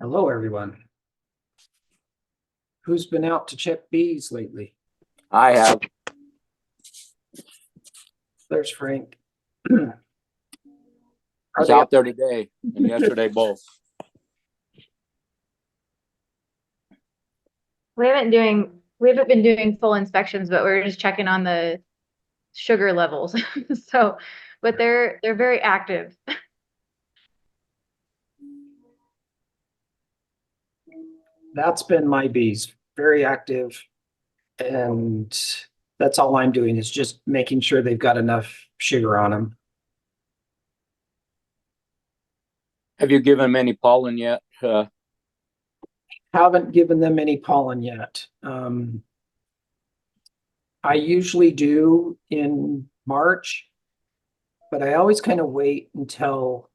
Hello, everyone. Who's been out to check bees lately? I have. There's Frank. I was out there today and yesterday both. We haven't been doing full inspections, but we're just checking on the sugar levels. So, but they're very active. That's been my bees, very active. And that's all I'm doing is just making sure they've got enough sugar on them. Have you given them any pollen yet? Haven't given them any pollen yet. I usually do in March, but I always kind of wait until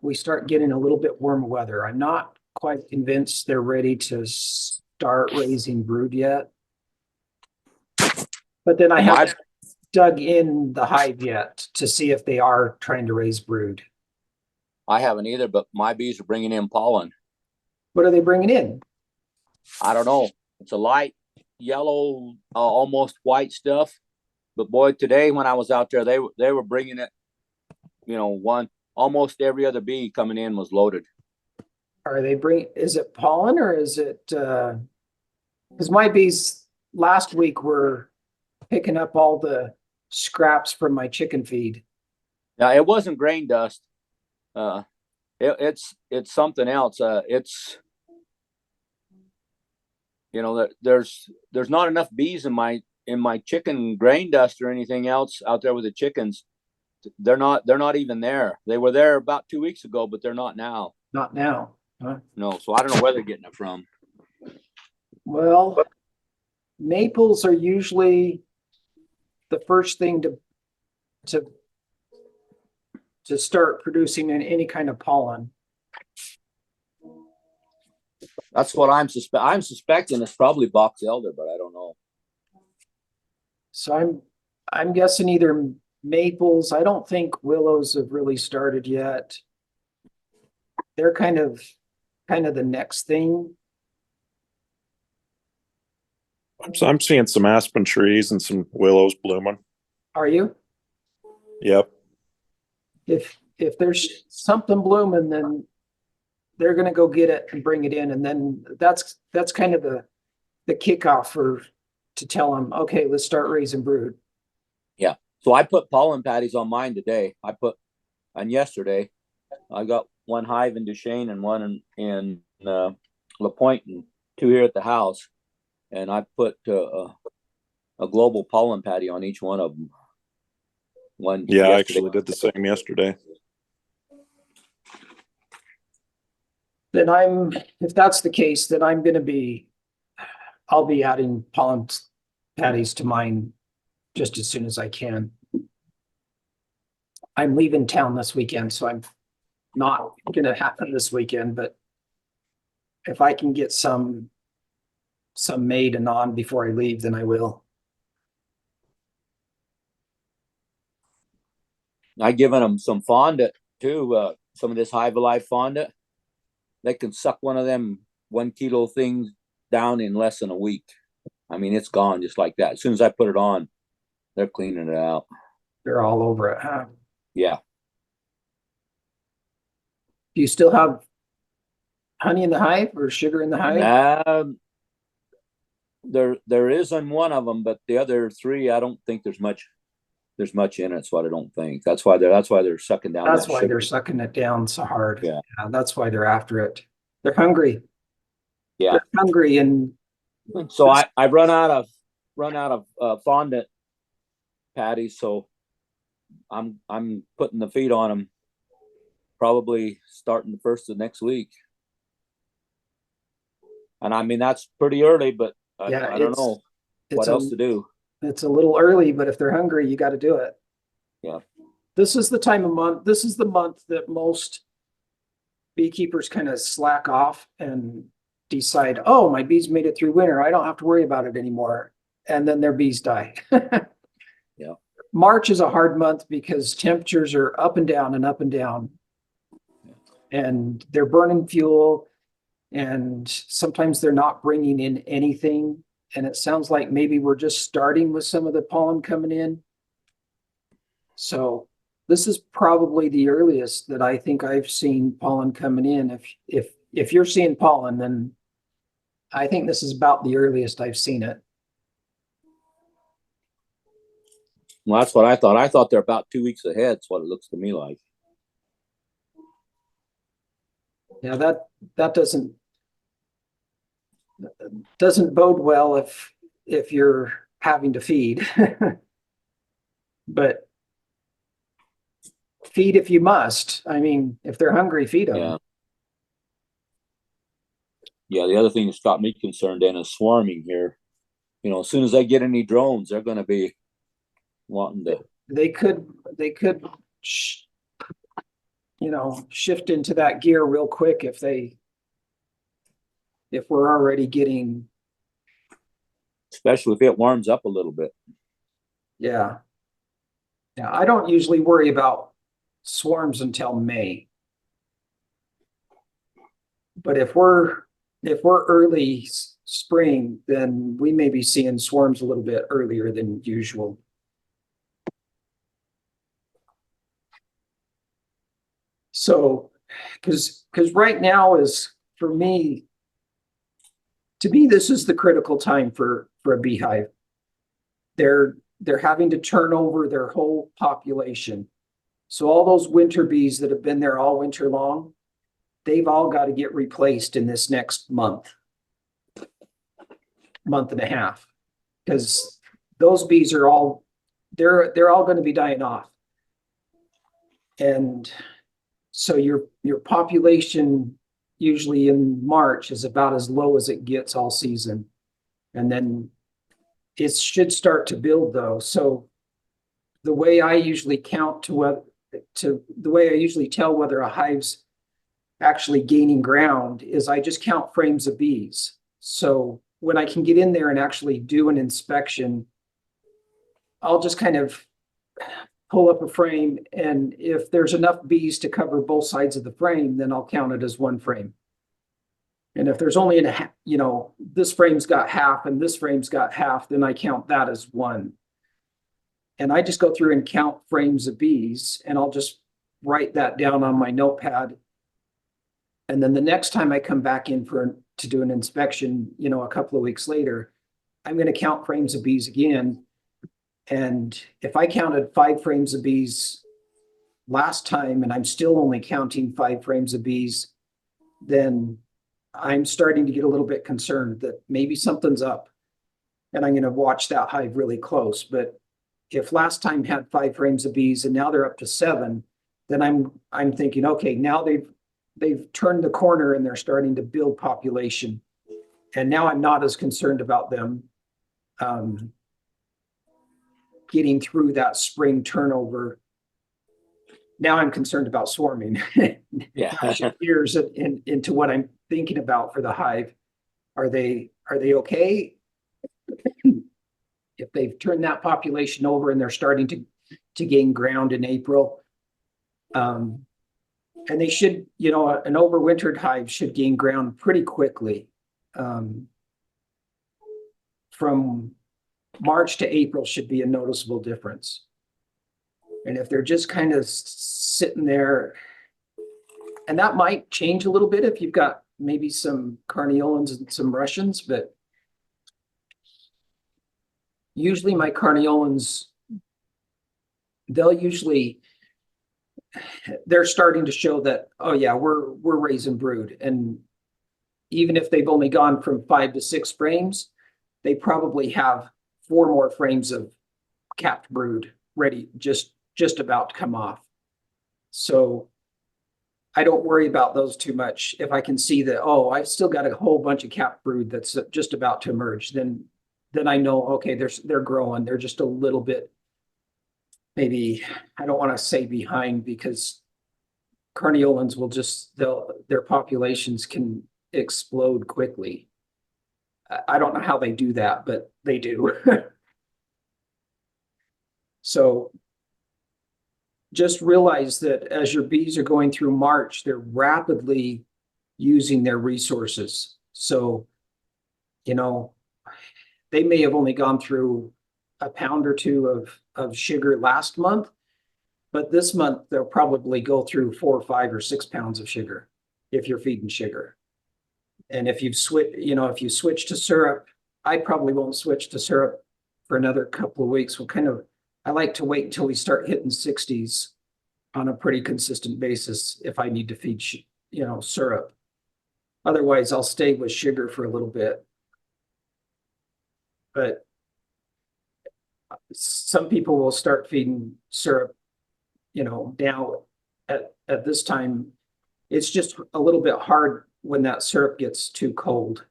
we start getting a little bit warmer weather. I'm not quite convinced they're ready to start raising brood yet. But then I haven't dug in the hive yet to see if they are trying to raise brood. I haven't either, but my bees are bringing in pollen. What are they bringing in? I don't know. It's a light yellow, almost white stuff. But boy, today when I was out there, they were bringing it. Almost every other bee coming in was loaded. Are they is it pollen or is it, because my bees last week were picking up all the scraps from my chicken feed. Now it wasn't grain dust. It's something else. There's not enough bees in my chicken grain dust or anything else out there with the chickens. They're not even there. They were there about 2 weeks ago, but they're not now. Not now. Huh? No, so I don't know where they're getting it from. Well, maples are usually the first thing to start producing any kind of pollen. That's what I'm suspecting. It's probably box elder, but I don't know. So I'm guessing either maples. I don't think willows have really started yet. They're kind of the next thing. I'm seeing some aspen trees and some willows blooming. Are you? Yep. If there's something blooming, then they're going to go get it and bring it in, and then that's kind of the kickoff to tell them, okay, let's start raising brood. Yeah. So I put pollen patties on mine today. And yesterday, I got one hive in Duchesne and one in La Pointe and two here at the house, and I put a global pollen patty on each one of them. Yeah, I actually did the same yesterday. Then if that's the case, then I'll be adding pollen patties to mine just as soon as I can. I'm leaving town this weekend, so I'm not going to happen this weekend, but if I can get some made and on before I leave, then I will. I've given them some fondant too, some of this Hive Alive fondant. They can suck one of them 1 kilo things down in less than a week. I mean, it's gone just like that. As soon as I put it on, they're cleaning it out. They're all over it, huh? Yeah. Do you still have honey in the hive or sugar in the hive? There is on one of them, but the other three, I don't think there's much in it. So I don't think that's why they're sucking down. That's why they're sucking it down so hard. Yeah. That's why they're after it. They're hungry. Yeah. They're hungry, and so I run out of fondant patties. So I'm putting the feed on them probably starting the first of next week. And I mean, that's pretty early, but I don't know what else to do. It's a little early, but if they're hungry, you got to do it. Yeah. This is the time of month. This is the month that most beekeepers kind of slack off and decide, oh, my bees made it through winter. I don't have to worry about it anymore. And then their bees die. Yeah. March is a hard month because temperatures are up and down and up and down. And they're burning fuel. And sometimes they're not bringing in anything. And it sounds like maybe we're just starting with some of the pollen coming in. So this is probably the earliest that I think I've seen pollen coming in. If you're seeing pollen, then I think this is about the earliest I've seen it. Well, that's what I thought. I thought they're about 2 weeks ahead. That's what it looks to me like. Yeah, that doesn't bode well if you're having to feed. But feed if you must. I mean, if they're hungry, feed them. Yeah. Yeah, the other thing that's got me concerned then is swarming here. You know, as soon as they get any drones, they're going to be wanting to. They could shift into that gear real quick if we're already getting. Especially if it warms up a little bit. Yeah. Yeah, I don't usually worry about swarms until May. But if we're early spring, then we may be seeing swarms a little bit earlier than usual. So, because right now is, for me, to me, this is the critical time for a beehive. They're having to turn over their whole population. So all those winter bees that have been there all winter long, they've all got to get replaced in this next month and a half, because those bees are all they're all going to be dying off. And so your population usually in March is about as low as it gets all season. And then it should start to build though. So the way I usually the way I usually tell whether a hive's actually gaining ground is I just count frames of bees. So when I can get in there and actually do an inspection, I'll just kind of pull up a frame, and if there's enough bees to cover both sides of the frame, then I'll count it as one frame. And if there's only this frame's got half and this frame's got half, then I count that as one. And I just go through and count frames of bees, and I'll just write that down on my notepad. And then the next time I come back in to do an inspection, a couple of weeks later, I'm going to count frames of bees again. And if I counted 5 frames of bees last time and I'm still only counting 5 frames of bees, then I'm starting to get a little bit concerned that maybe something's up, and I'm going to watch that hive really close. But if last time had 5 frames of bees and now they're up to 7, then I'm thinking, okay, now they've turned the corner and they're starting to build population. And now I'm not as concerned about them getting through that spring turnover. Now I'm concerned about swarming. Yeah. Years into what I'm thinking about for the hive. Are they okay? If they've turned that population over and they're starting to gain ground in April, and they should, an overwintered hive should gain ground pretty quickly. From March to April should be a noticeable difference. And if they're just kind of sitting there, and that might change a little bit if you've got maybe some carniolans and some Russians, but usually my carniolans, they're starting to show that, oh yeah, we're raising brood. And even if they've only gone from 5 to 6 frames, they probably have 4 more frames of capped brood ready, just about to come off. So I don't worry about those too much. If I can see that, oh, I've still got a whole bunch of capped brood that's just about to emerge, then I know, okay, they're growing. They're just a little bit, maybe, I don't want to say behind, because carniolans will their populations can explode quickly. I don't know how they do that, but they do. So just realize that as your bees are going through March, they're rapidly using their resources. So, you know, they may have only gone through a pound or two of sugar last month, but this month they'll probably go through 4 or 5 or 6 pounds of sugar if you're feeding sugar. And if you've if you switch to syrup, I probably won't switch to syrup for another couple of weeks. I like to wait until we start hitting 60s on a pretty consistent basis if I need to feed, syrup. Otherwise, I'll stay with sugar for a little bit. But some people will start feeding syrup, now at this time. It's just a little bit hard when that syrup gets too cold.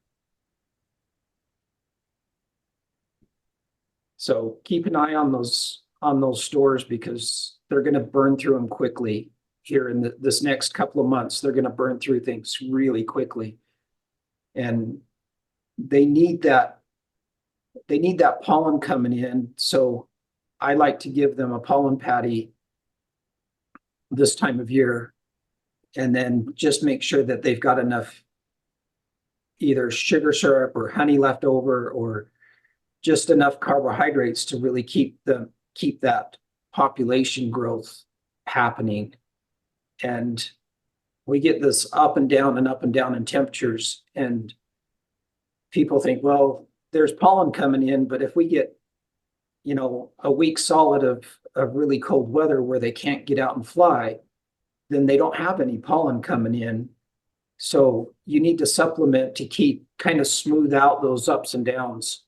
So keep an eye on those stores, because they're going to burn through them quickly here in this next couple of months. They're going to burn through things really quickly, and they need that pollen coming in. So I like to give them a pollen patty this time of year, and then just make sure that they've got enough either sugar syrup or honey left over, or just enough carbohydrates to really keep that population growth happening. And we get this up and down in temperatures, and people think, well, there's pollen coming in, but if we get, a week solid of really cold weather where they can't get out and fly, then they don't have any pollen coming in. So you need to supplement to kind of smooth out those ups and downs.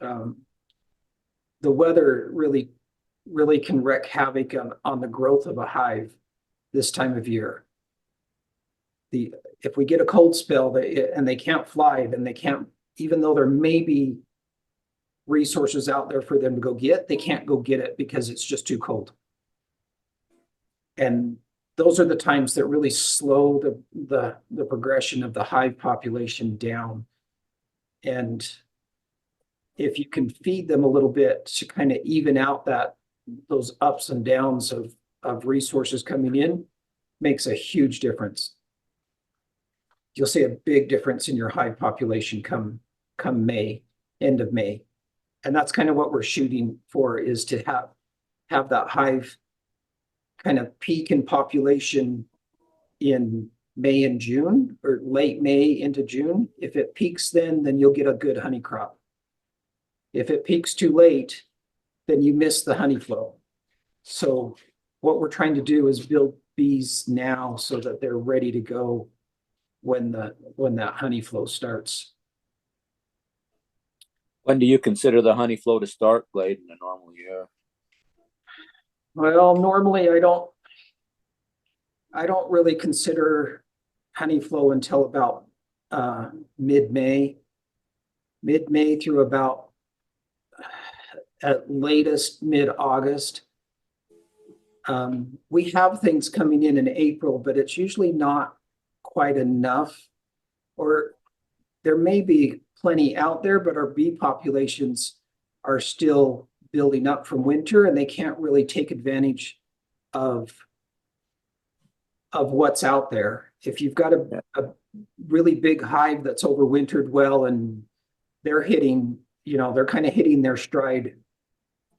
The weather really can wreak havoc on the growth of a hive this time of year. If we get a cold spell and they can't fly, then they can't, even though there may be resources out there for them to go get, they can't go get it because it's just too cold. And those are the times that really slow the progression of the hive population down. And if you can feed them a little bit to kind of even out those ups and downs of resources coming in, makes a huge difference. You'll see a big difference in your hive population come May, end of May. And that's kind of what we're shooting for, is to have that hive kind of peak in population in May and June, or late May into June. If it peaks then you'll get a good honey crop. If it peaks too late, then you miss the honey flow. So what we're trying to do is build bees now so that they're ready to go when that honey flow starts. When do you consider the honey flow to start, Glade, in a normal year? Well, normally I don't really consider honey flow until about mid-May through about at latest mid-August. We have things coming in April, but it's usually not quite enough, or there may be plenty out there, but our bee populations are still building up from winter, and they can't really take advantage of what's out there. If you've got a really big hive that's overwintered well, and they're they're kind of hitting their stride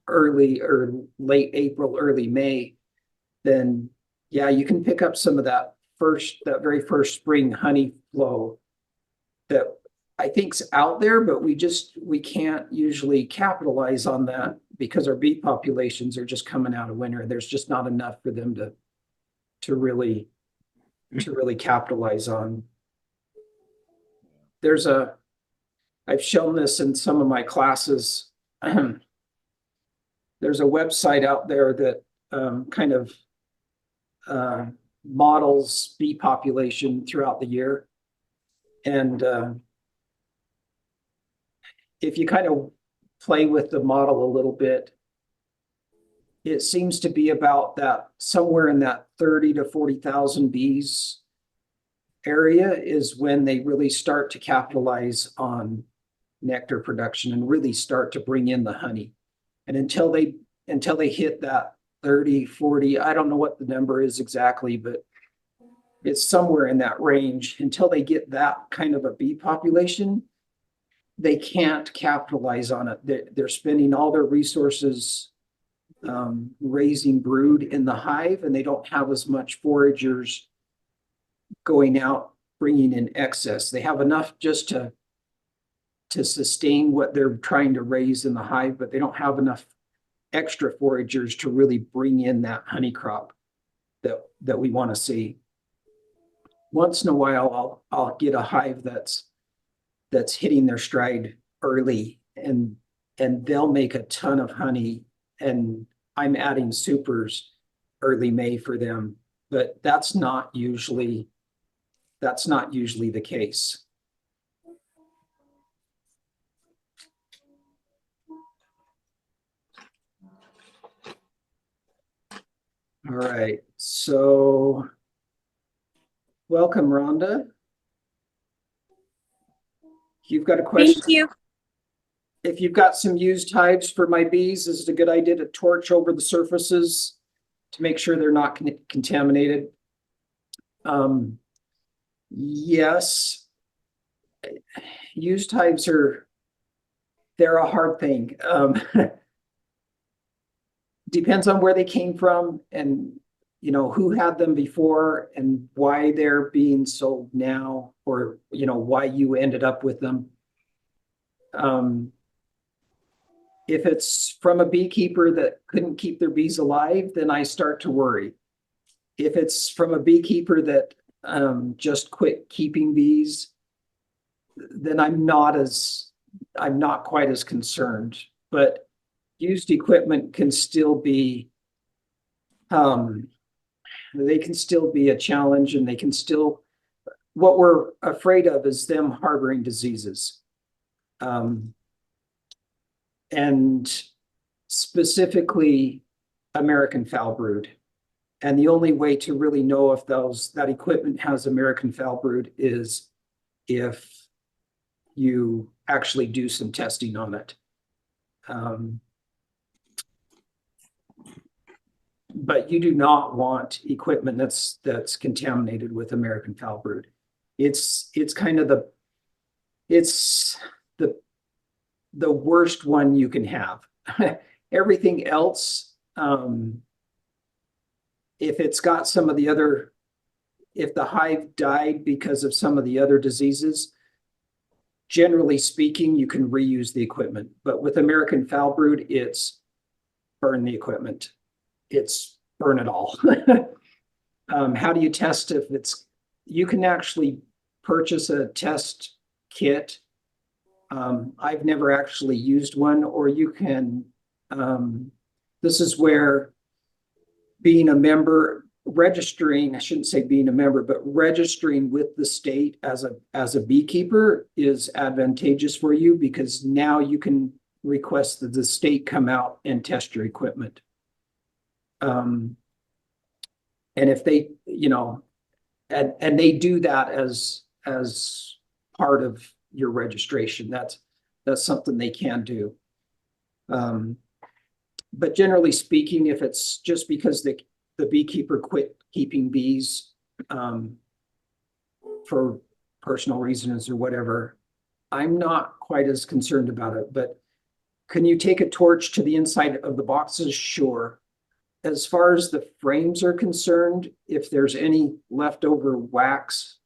early or late April, early May, then yeah, you can pick up some of that very first spring honey flow that I think's out there, but we can't usually capitalize on that because our bee populations are just coming out of winter. There's just not enough for them to really capitalize on. I've shown this in some of my classes. There's a website out there that kind of models bee population throughout the year. And if you kind of play with the model a little bit, it seems to be about that somewhere in that 30 to 40,000 bees area is when they really start to capitalize on nectar production and really start to bring in the honey. And until they hit that 30, 40, I don't know what the number is exactly, but It's somewhere in that range. Until they get that kind of a bee population, they can't capitalize on it. They're spending all their resources raising brood in the hive, and they don't have as much foragers going out bringing in excess. They have enough just to sustain what they're trying to raise in the hive, but they don't have enough extra foragers to really bring in that honey crop that we want to see. Once in a while, I'll get a hive that's hitting their stride early, and they'll make a ton of honey, and I'm adding supers early May for them, but that's not usually the case. All right, so welcome, Rhonda. You've got a question? Thank you. If you've got some used hives for my bees, is it a good idea to torch over the surfaces to make sure they're not contaminated? Yes. Used hives they're a hard thing. Depends on where they came from and who had them before and why they're being sold now, or why you ended up with them. If it's from a beekeeper that couldn't keep their bees alive, then I start to worry. If it's from a beekeeper that just quit keeping bees, then I'm not quite as concerned. But used equipment can still be they can still be a challenge, and what we're afraid of is them harboring diseases. And specifically American foul brood. And the only way to really know if that equipment has American foul brood is if you actually do some testing on it. But you do not want equipment that's contaminated with American foul brood. It's kind of the worst one you can have. Everything else, if it's got some of the other, if the hive died because of some of the other diseases, generally speaking, you can reuse the equipment. But with American foul brood, it's burn the equipment. It's burn it all. How do you test if you can actually purchase a test kit. I've never actually used one, or you can, this is where being a member, registering, I shouldn't say being a member, but registering with the state as a beekeeper is advantageous for you, because now you can request that the state come out and test your equipment. And if they, and they do that as part of your registration, that's something they can do. But generally speaking, if it's just because the beekeeper quit keeping bees for personal reasons or whatever, I'm not quite as concerned about it. But can you take a torch to the inside of the boxes? Sure. As far as the frames are concerned, if there's any leftover wax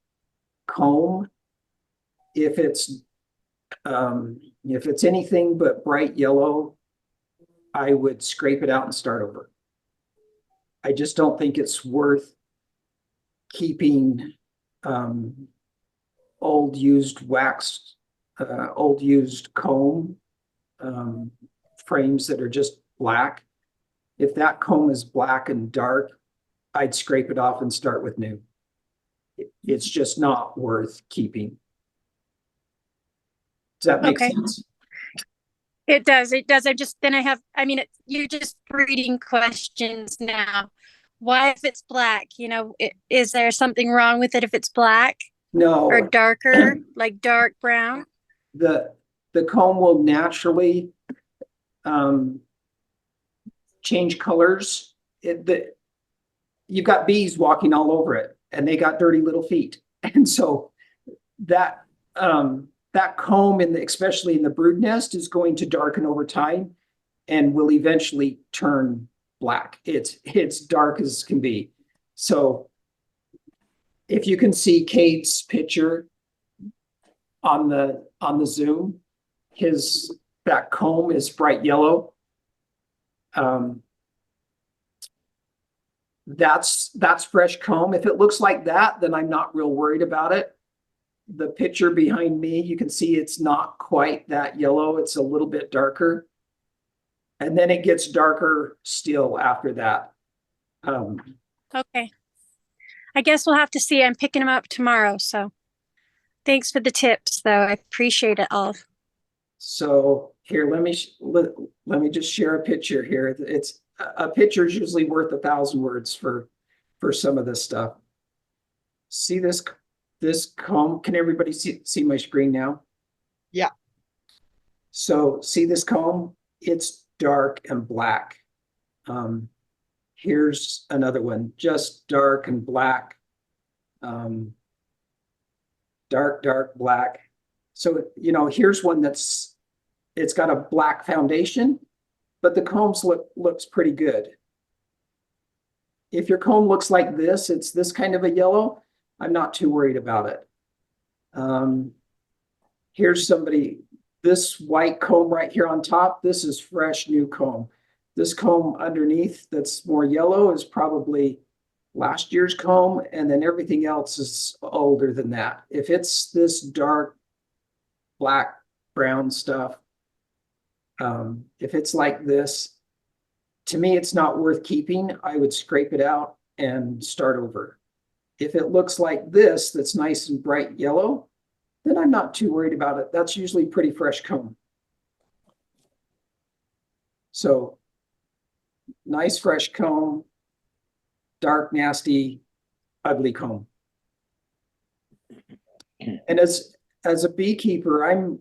comb, if it's anything but bright yellow, I would scrape it out and start over. I just don't think it's worth keeping old used wax, old used comb frames that are just black. If that comb is black and dark, I'd scrape it off and start with new. It's just not worth keeping. Does that make sense? It does. You're just breeding questions now. Why if it's black? Is there something wrong with it if it's black? No. Or darker, like dark brown? The comb will naturally change colors. You've got bees walking all over it, and they got dirty little feet. And so that comb especially in the brood nest is going to darken over time and will eventually turn black. It's dark as can be. So if you can see Kate's picture on the Zoom, that comb is bright yellow. That's fresh comb. If it looks like that, then I'm not real worried about it. The picture behind me, you can see it's not quite that yellow. It's a little bit darker. And then it gets darker still after that. Okay. I guess we'll have to see. I'm picking them up tomorrow. So thanks for the tips, though. I appreciate it all. So here, let me just share a picture here. It's a picture is usually worth 1,000 words for some of this stuff. See this comb? Can everybody see my screen now? Yeah. So see this comb? It's dark and black. Here's another one, just dark and black. Dark black. So, here's one it's got a black foundation, but the combs looks pretty good. If your comb looks like this, it's this kind of a yellow, I'm not too worried about it. Here's this white comb right here on top, this is fresh new comb. This comb underneath that's more yellow is probably last year's comb, and then everything else is older than that. If it's this dark black brown stuff, if it's like this, to me it's not worth keeping. I would scrape it out and start over. If it looks like this, that's nice and bright yellow, then I'm not too worried about it. That's usually pretty fresh comb. So nice fresh comb, dark, nasty, ugly comb. And as a beekeeper, I'm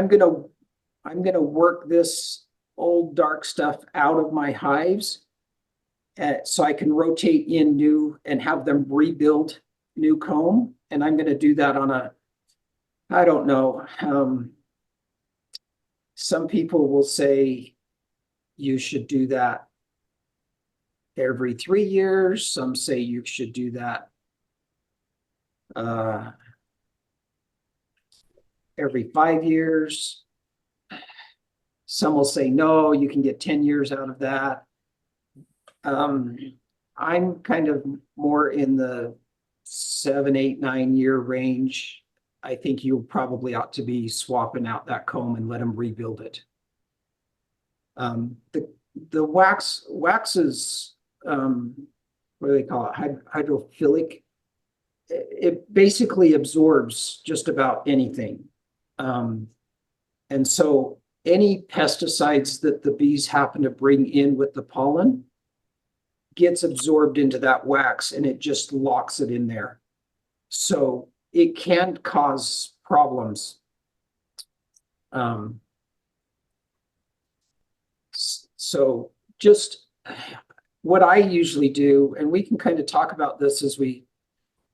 gonna work this old dark stuff out of my hives, so I can rotate in new and have them rebuild new comb. And I'm gonna do that on I don't know. Some people will say you should do that every 3 years. Some say you should do that every 5 years. Some will say, no, you can get 10 years out of that. I'm kind of more in the 7, 8, 9 year range. I think you probably ought to be swapping out that comb and let them rebuild it. The wax is, what do they call it? Hydrophilic. It basically absorbs just about anything. And so any pesticides that the bees happen to bring in with the pollen gets absorbed into that wax, and it just locks it in there. So it can cause problems. So just what I usually do, and we can kind of talk about this as we're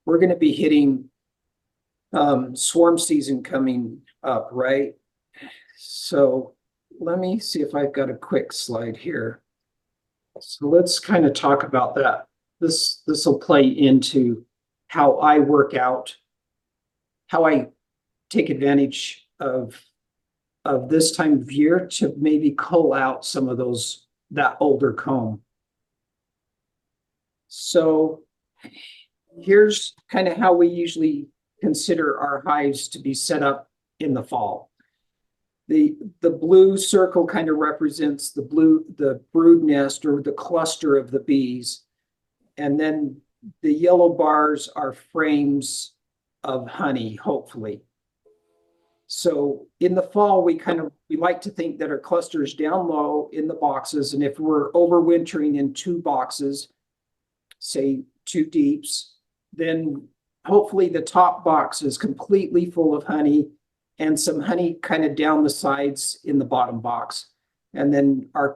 going to be hitting swarm season coming up, right? So let me see if I've got a quick slide here. So let's kind of talk about that. This will play into how I work out, how I take advantage of this time of year to maybe cull out some of that older comb. So here's kind of how we usually consider our hives to be set up in the fall. The blue circle kind of represents the brood nest or the cluster of the bees. And then the yellow bars are frames of honey, hopefully. So in the fall, we like to think that our cluster is down low in the boxes. And if we're overwintering in 2 boxes, say 2 deeps, then hopefully the top box is completely full of honey and some honey kind of down the sides in the bottom box. And then our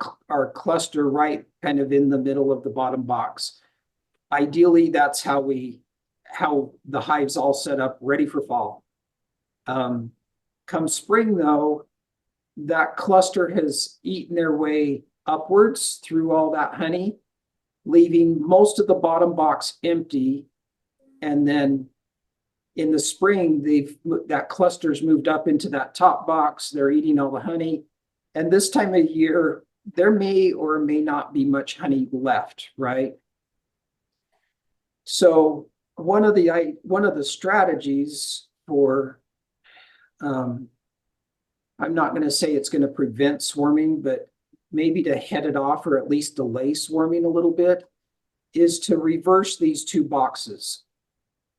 cluster right kind of in the middle of the bottom box. Ideally, that's how we how the hive's all set up, ready for fall. Come spring though, that cluster has eaten their way upwards through all that honey, leaving most of the bottom box empty. And then in the spring, that cluster's moved up into that top box. They're eating all the honey. And this time of year, there may or may not be much honey left, right? So one of the strategies for, I'm not going to say it's going to prevent swarming, but maybe to head it off or at least delay swarming a little bit, is to reverse these two boxes.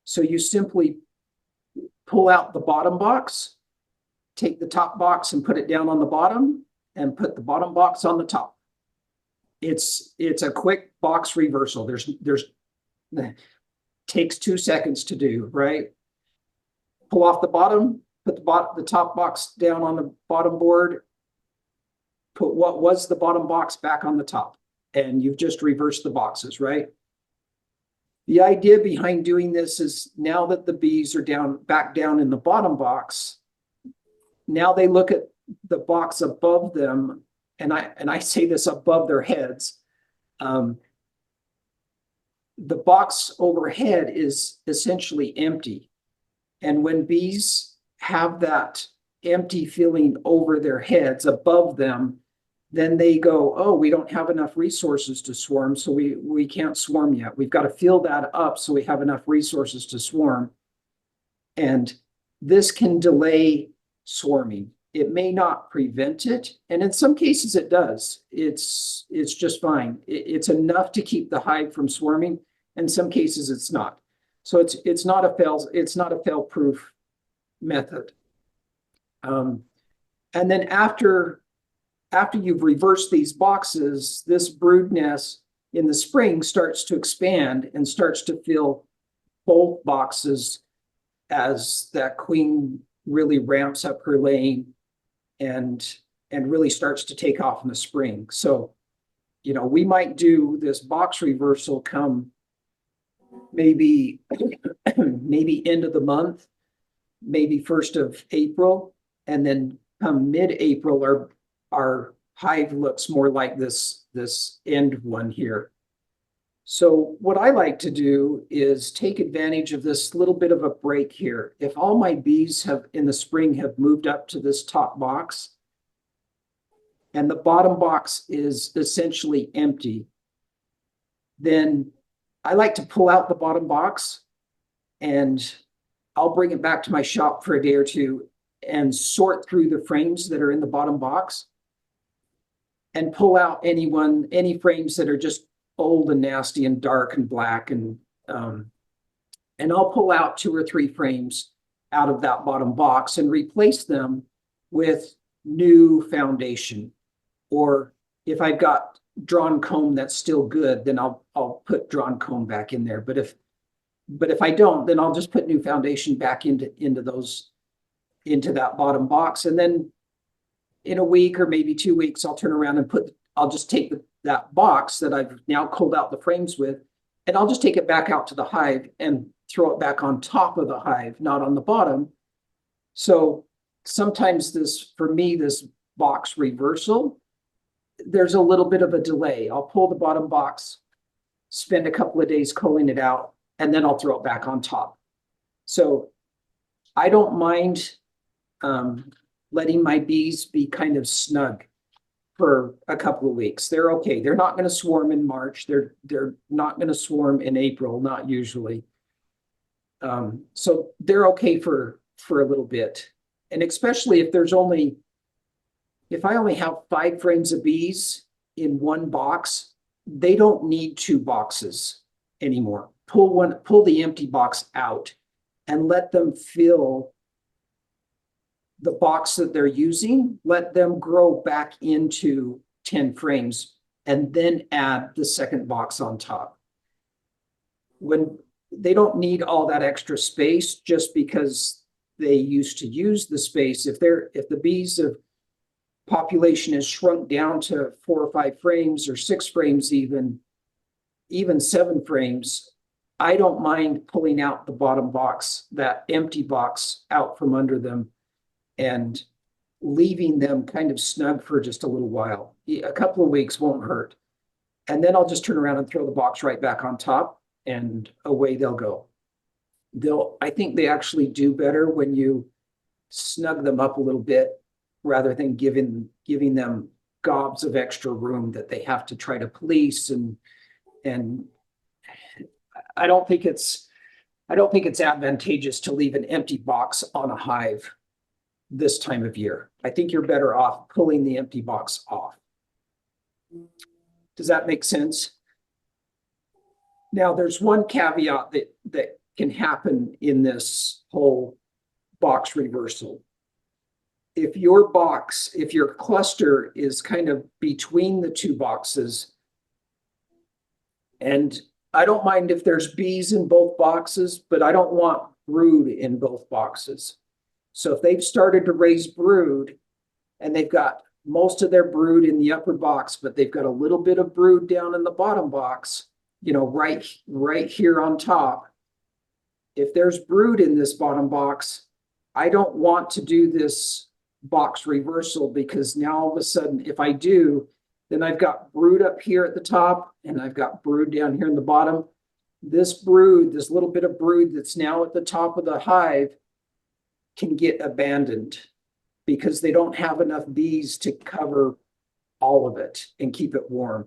So you simply pull out the bottom box, take the top box and put it down on the bottom, and put the bottom box on the top. It's a quick box reversal. Takes 2 seconds to do, right? Pull off the bottom, put the top box down on the bottom board, put what was the bottom box back on the top, and you've just reversed the boxes, right? The idea behind doing this is now that the bees are back down in the bottom box, now they look at the box above them, and I say this above their heads. The box overhead is essentially empty. And when bees have that empty feeling over their heads above them, then they go, oh, we don't have enough resources to swarm, so we can't swarm yet. We've got to fill that up so we have enough resources to swarm. And this can delay swarming. It may not prevent it, and in some cases it does. It's just fine. It's enough to keep the hive from swarming. In some cases it's not. So it's not a fail-proof method. And then after you've reversed these boxes, this brood nest in the spring starts to expand and starts to fill both boxes as that queen really ramps up her laying and really starts to take off in the spring. So, we might do this box reversal come maybe end of the month, maybe 1st of April, and then come mid-April, our hive looks more like this end one here. So what I like to do is take advantage of this little bit of a break here. If all my bees in the spring have moved up to this top box and the bottom box is essentially empty, then I like to pull out the bottom box and I'll bring it back to my shop for a day or two and sort through the frames that are in the bottom box and pull out any frames that are just old and nasty and dark and black, and I'll pull out 2 or 3 frames out of that bottom box and replace them with new foundation. Or if I've got drawn comb that's still good, then I'll put drawn comb back in there. But if I don't, then I'll just put new foundation back into that bottom box, and then in a week or maybe 2 weeks, I'll turn around and I'll just take that box that I've now culled out the frames with, and I'll just take it back out to the hive and throw it back on top of the hive, not on the bottom. So sometimes for me, this box reversal, there's a little bit of a delay. I'll pull the bottom box, spend a couple of days culling it out, and then I'll throw it back on top. So I don't mind letting my bees be kind of snug for a couple of weeks. They're okay. They're not going to swarm in March. They're not going to swarm in April, not usually. So they're okay for a little bit. And especially if I only have 5 frames of bees in one box, they don't need 2 boxes anymore. Pull the empty box out and let them fill the box that they're using, let them grow back into 10 frames, and then add the second box on top. When they don't need all that extra space just because they used to use the space. If the bees of population is shrunk down to 4 or 5 frames or 6 frames, even 7 frames, I don't mind pulling out the bottom box, that empty box out from under them and leaving them kind of snug for just a little while. A couple of weeks won't hurt. And then I'll just turn around and throw the box right back on top and away they'll go. I think they actually do better when you snug them up a little bit rather than giving them gobs of extra room that they have to try to police and I don't think it's advantageous to leave an empty box on a hive this time of year. I think you're better off pulling the empty box off. Does that make sense? Now, there's one caveat that can happen in this whole box reversal. If your cluster is kind of between the two boxes, and I don't mind if there's bees in both boxes, but I don't want brood in both boxes. So if they've started to raise brood and they've got most of their brood in the upper box, but they've got a little bit of brood down in the bottom box, right here on top. If there's brood in this bottom box, I don't want to do this box reversal because now all of a sudden, if I do, then I've got brood up here at the top and I've got brood down here in the bottom. This little bit of brood that's now at the top of the hive can get abandoned because they don't have enough bees to cover all of it and keep it warm.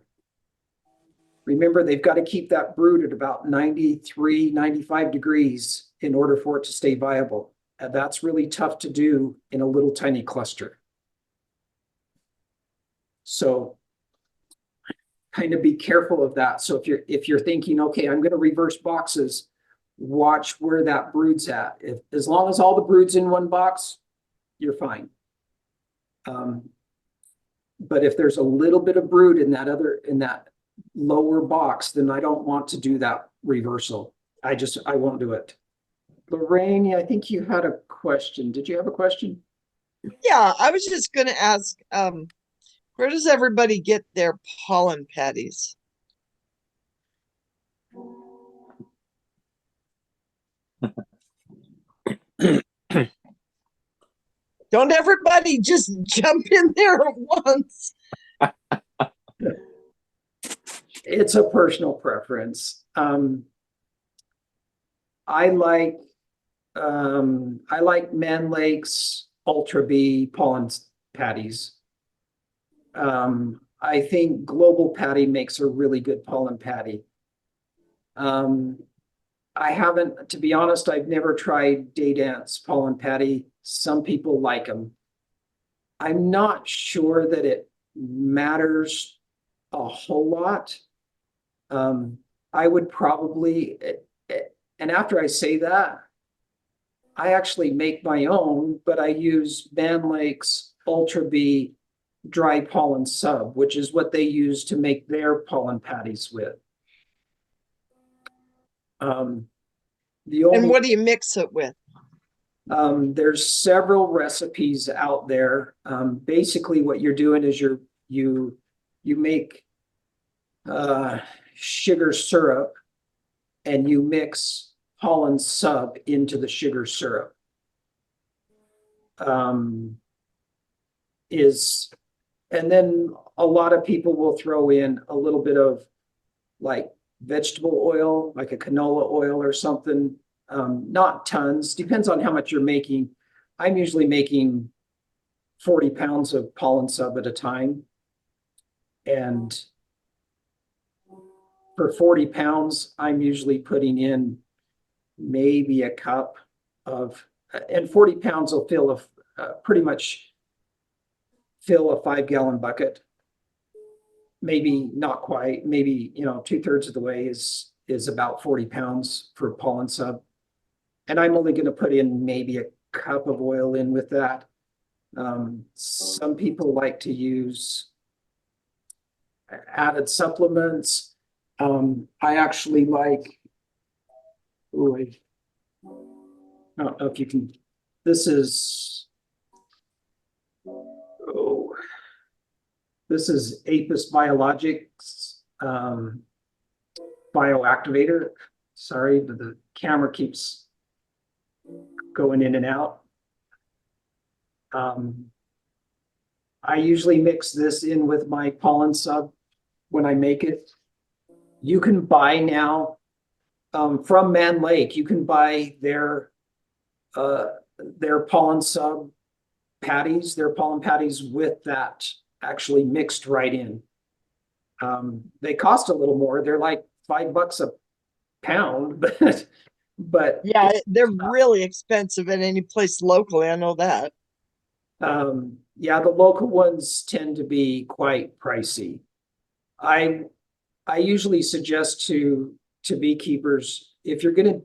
Remember, they've got to keep that brood at about 93, 95 degrees in order for it to stay viable. And that's really tough to do in a little tiny cluster. So kind of be careful of that. So if you're thinking, okay, I'm going to reverse boxes, watch where that brood's at. As long as all the brood's in one box, you're fine. But if there's a little bit of brood in that lower box, then I don't want to do that reversal. I won't do it. Lorraine, I think you had a question. Did you have a question? Yeah, I was just going to ask, where does everybody get their pollen patties? Don't everybody just jump in there at once. It's a personal preference. I like Man Lake's Ultra Bee pollen patties. I think Global Patty makes a really good pollen patty. To be honest, I've never tried Day Dance pollen patty. Some people like them. I'm not sure that it matters a whole lot. I would probably, and after I say that, I actually make my own, but I use Van Lake's Ultra Bee dry pollen sub, which is what they use to make their pollen patties with. And what do you mix it with? There's several recipes out there. Basically, what you're doing is you make sugar syrup and you mix pollen sub into the sugar syrup. And then a lot of people will throw in a little bit of like vegetable oil, like a canola oil or something. Not tons, depends on how much you're making. I'm usually making 40 pounds of pollen sub at a time. And for 40 pounds, I'm usually putting in maybe a cup of, and 40 pounds will fill pretty much fill a 5-gallon bucket. Maybe not quite, maybe, 2/3 of the way is about 40 pounds for pollen sub. And I'm only going to put in maybe a cup of oil in with that. Some people like to use added supplements. I actually like, I don't know if you can, this is Apis Biologics bioactivator. Sorry, but the camera keeps going in and out. I usually mix this in with my pollen sub when I make it. You can buy now from Man Lake, you can buy their pollen sub patties, their pollen patties with that actually mixed right in. They cost a little more. They're like $5 a pound, but Yeah, they're really expensive at any place locally. I know that. yeah, the local ones tend to be quite pricey. I usually suggest to beekeepers, if you're gonna,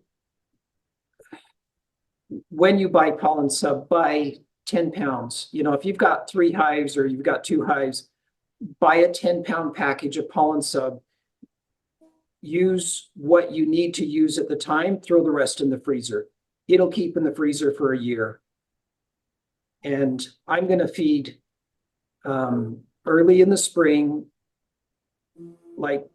when you buy pollen sub, buy 10 pounds. You know, if you've got 3 hives or you've got 2 hives, buy a 10-pound package of pollen sub. Use what you need to use at the time, throw the rest in the freezer. It'll keep in the freezer for a year. And I'm going to feed early in the spring, like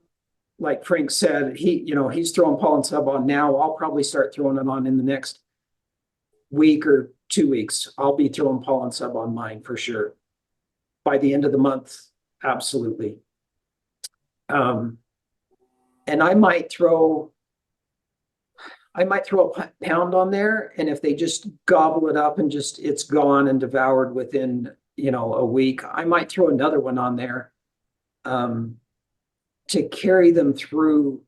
Frank said, he's throwing pollen sub on now. I'll probably start throwing it on in the next week or 2 weeks. I'll be throwing pollen sub on mine for sure. By the end of the month, absolutely. And I might throw a pound on there, and if they just gobble it up and just it's gone and devoured within a week, I might throw another one on there to carry them through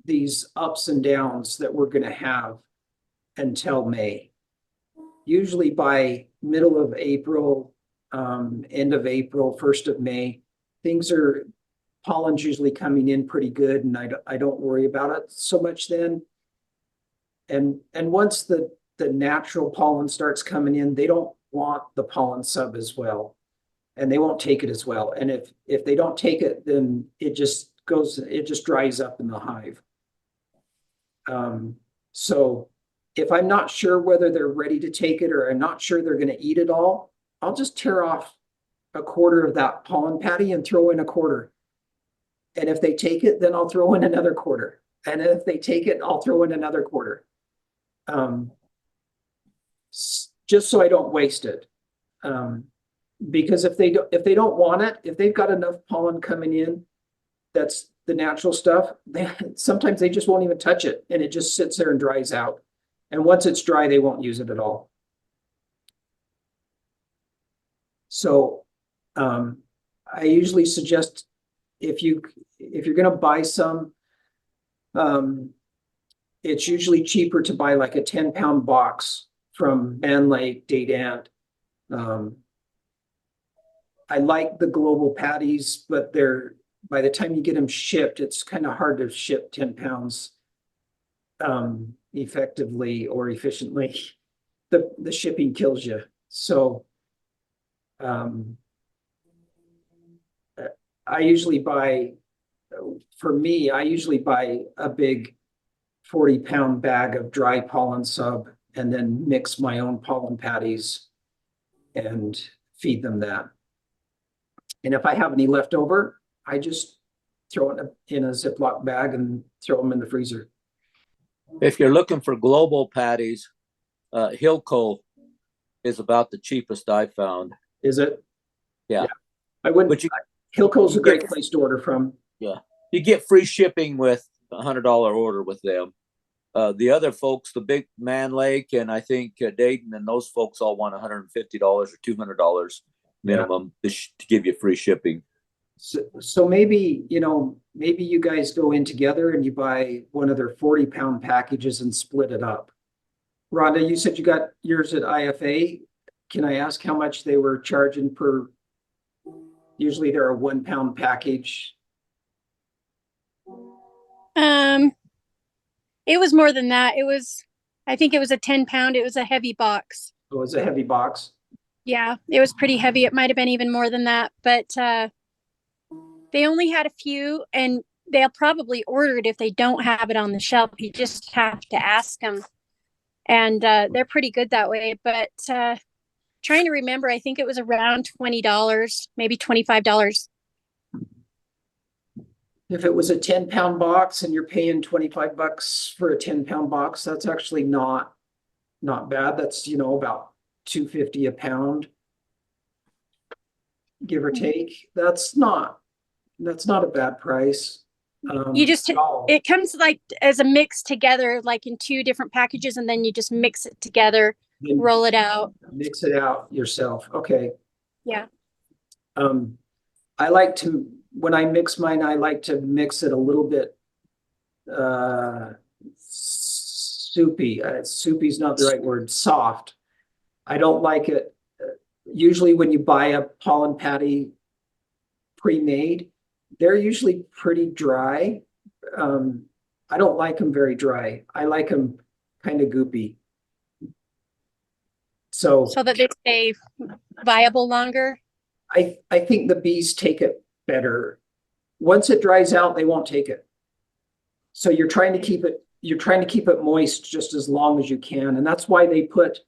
these ups and downs that we're going to have until May. Usually by middle of April, end of April, 1st of May, pollen's usually coming in pretty good, and I don't worry about it so much then. And once the natural pollen starts coming in, they don't want the pollen sub as well, and they won't take it as well. And if they don't take it, then it just dries up in the hive. So if I'm not sure whether they're ready to take it or I'm not sure they're going to eat it all, I'll just tear off a quarter of that pollen patty and throw in a quarter. And if they take it, then I'll throw in another quarter. And if they take it, I'll throw in another quarter. Just so I don't waste it. Because if they don't want it, if they've got enough pollen coming in, that's the natural stuff, sometimes they just won't even touch it, and it just sits there and dries out. And once it's dry, they won't use it at all. So I usually suggest if you're going to buy some, it's usually cheaper to buy like a 10-pound box from Man Lake, Date Ant. I like the global patties, but by the time you get them shipped, it's kind of hard to ship 10 pounds effectively or efficiently. The shipping kills you. So I usually buy a big 40-pound bag of dry pollen sub and then mix my own pollen patties and feed them that. And if I have any left over, I just throw it in a Ziploc bag and throw them in the freezer. If you're looking for global patties, Hilco is about the cheapest I've found. Is it? Yeah. I wouldn't. But Hilco's a great place to order from. Yeah. You get free shipping with a $100 order with them. The other folks, the big Man Lake and I think Dayton and those folks all want $150 or $200 minimum to give you free shipping. So maybe you guys go in together and you buy one of their 40-pound packages and split it up. Rhonda, you said you got yours at IFA. Can I ask how much they were charging per? Usually they're a 1-pound package. It was more than that. I think it was a 10-pound. It was a heavy box. It was a heavy box. Yeah, it was pretty heavy. It might have been even more than that, but they only had a few, and they'll probably order it if they don't have it on the shelf. You just have to ask them, and they're pretty good that way. But trying to remember, I think it was around $20, maybe $25. if it was a 10-pound box and you're paying $25 for a 10-pound box, that's actually not bad. That's, about $2.50 a pound, give or take. That's not a bad price. You just, at all. it comes like as a mix together, like in 2 different packages, and then you just mix it together, Then roll it out. mix it out yourself. Okay. Yeah. I like to, when I mix mine, I like to mix it a little bit soupy. Soupy is not the right word, soft. I don't like it. Usually when you buy a pollen patty pre-made, they're usually pretty dry. I don't like them very dry. I like them kind of goopy. So that they stay viable longer. I think the bees take it better. Once it dries out, they won't take it. So you're trying to keep it moist just as long as you can. And that's why they put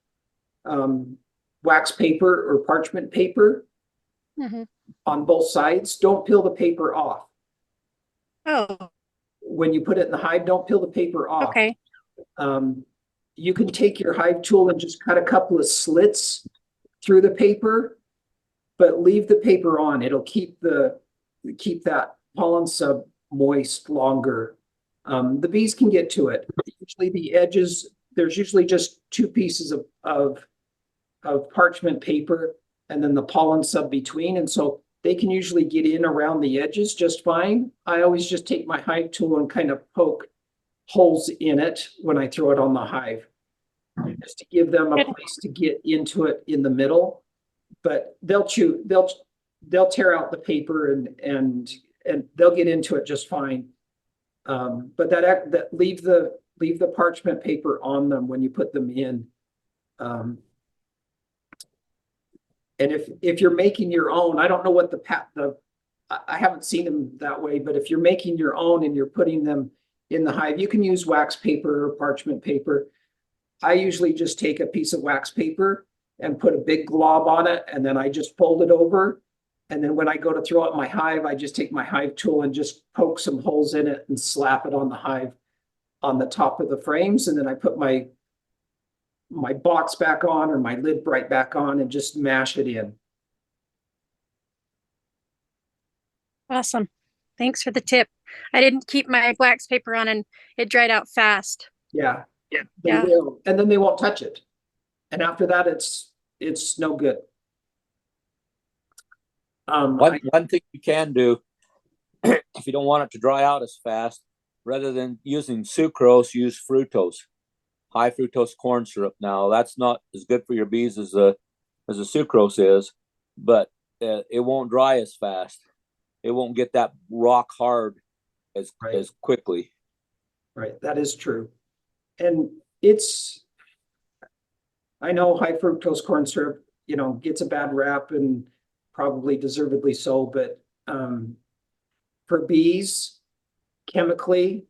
wax paper or parchment paper on both sides. Don't peel the paper off. Oh, When you put it in the hive, don't peel the paper off. okay. You can take your hive tool and just cut a couple of slits through the paper, but leave the paper on. It'll keep that pollen sub moist longer. The bees can get to it. Usually the edges, there's usually just 2 pieces of parchment paper and then the pollen sub between. And so they can usually get in around the edges just fine. I always just take my hive tool and kind of poke holes in it when I throw it on the hive, just to give them a place to get into it in the middle. But they'll tear out the paper and they'll get into it just fine. But that leave the parchment paper on them when you put them in. And if you're making your own, I don't know what I haven't seen them that way, but if you're making your own and you're putting them in the hive, you can use wax paper or parchment paper. I usually just take a piece of wax paper and put a big glob on it, and then I just fold it over. And then when I go to throw it in my hive, I just take my hive tool and just poke some holes in it and slap it on the hive on the top of the frames. And then I put my box back on or my lid right back on and just mash it in. Awesome. Thanks for the tip. I didn't keep my wax paper on and it dried out fast. Yeah. They will. And then they won't touch it. And after that, it's no good. One thing you can do, if you don't want it to dry out as fast, rather than using sucrose, use fructose, high fructose corn syrup. Now that's not as good for your bees as the sucrose is, but it won't dry as fast. It won't get that rock hard as quickly. Right, that is true. And I know high fructose corn syrup, gets a bad rap, and probably deservedly so, but for bees, chemically,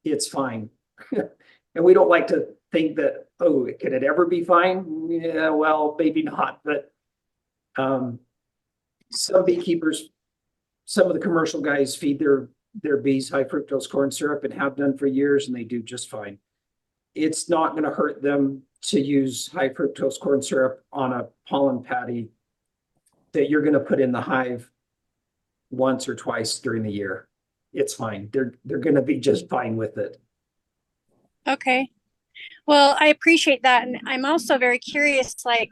it's fine. And we don't like to think that, could it ever be fine? Yeah, well, maybe not, but some beekeepers, some of the commercial guys feed their bees high fructose corn syrup and have done for years, and they do just fine. It's not going to hurt them to use high fructose corn syrup on a pollen patty that you're going to put in the hive once or twice during the year. It's fine. They're going to be just fine with it. Okay. Well, I appreciate that. And I'm also very curious, like,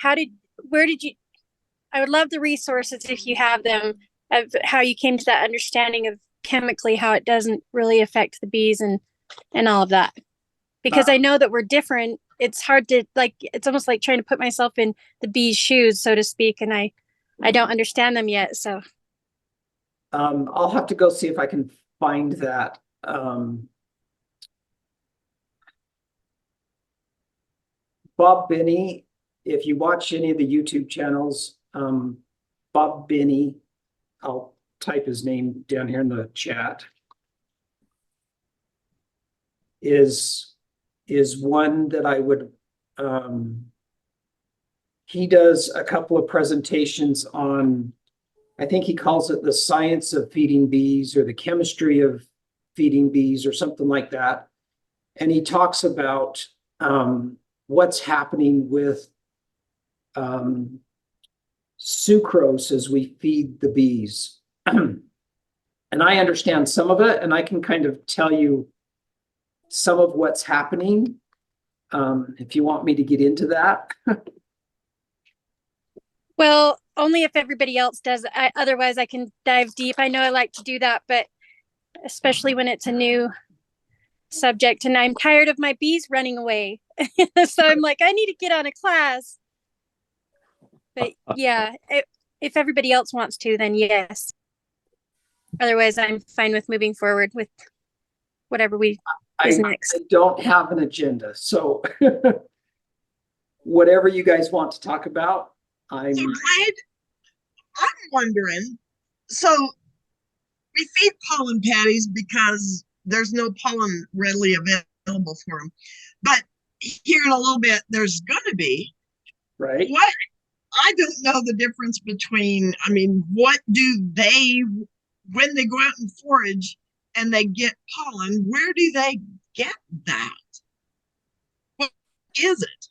I would love the resources if you have them, of how you came to that understanding of chemically how it doesn't really affect the bees and all of that. Because I know that we're different. It's hard to, like, it's almost like trying to put myself in the bee's shoes, so to speak. And I don't understand them yet. So I'll have to go see if I can find that. Bob Binney, if you watch any of the YouTube channels, Bob Binney, I'll type his name down here in the chat, is one that I would, he does a couple of presentations on I think he calls it the science of feeding bees or the chemistry of feeding bees or something like that. And he talks about what's happening with sucrose as we feed the bees. And I understand some of it, and I can kind of tell you some of what's happening if you want me to get into that. Well, only if everybody else does. Otherwise, I can dive deep. I know I like to do that, but especially when it's a new subject and I'm tired of my bees running away. So I'm like, I need to get on a class. But yeah, if everybody else wants to, then yes. Otherwise, I'm fine with moving forward with whatever is next. I don't have an agenda, so whatever you guys want to talk about, I'm wondering, so we feed pollen patties because there's no pollen readily available for them. But here in a little bit, there's going to be. right. What? I don't know the difference between, I mean, what do they, when they go out and forage and they get pollen, where do they get that? What is it?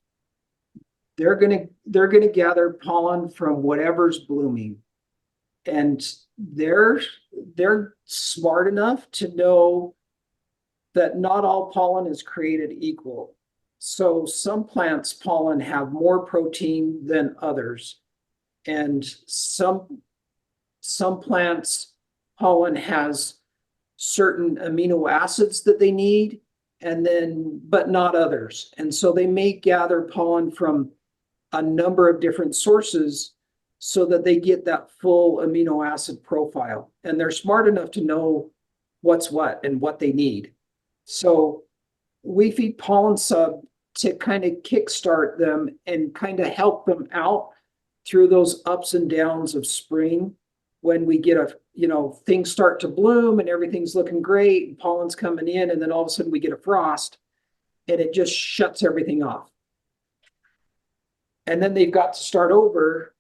They're gonna gather pollen from whatever's blooming. And they're smart enough to know that not all pollen is created equal. So some plants' pollen have more protein than others. And some plants' pollen has certain amino acids that they need, and then, but not others. And so they may gather pollen from a number of different sources so that they get that full amino acid profile. And they're smart enough to know what's what and what they need. So we feed pollen sub to kind of kickstart them and kind of help them out through those ups and downs of spring when we get things start to bloom and everything's looking great and pollen's coming in, and then all of a sudden we get a frost and it just shuts everything off. And then they've got to start over.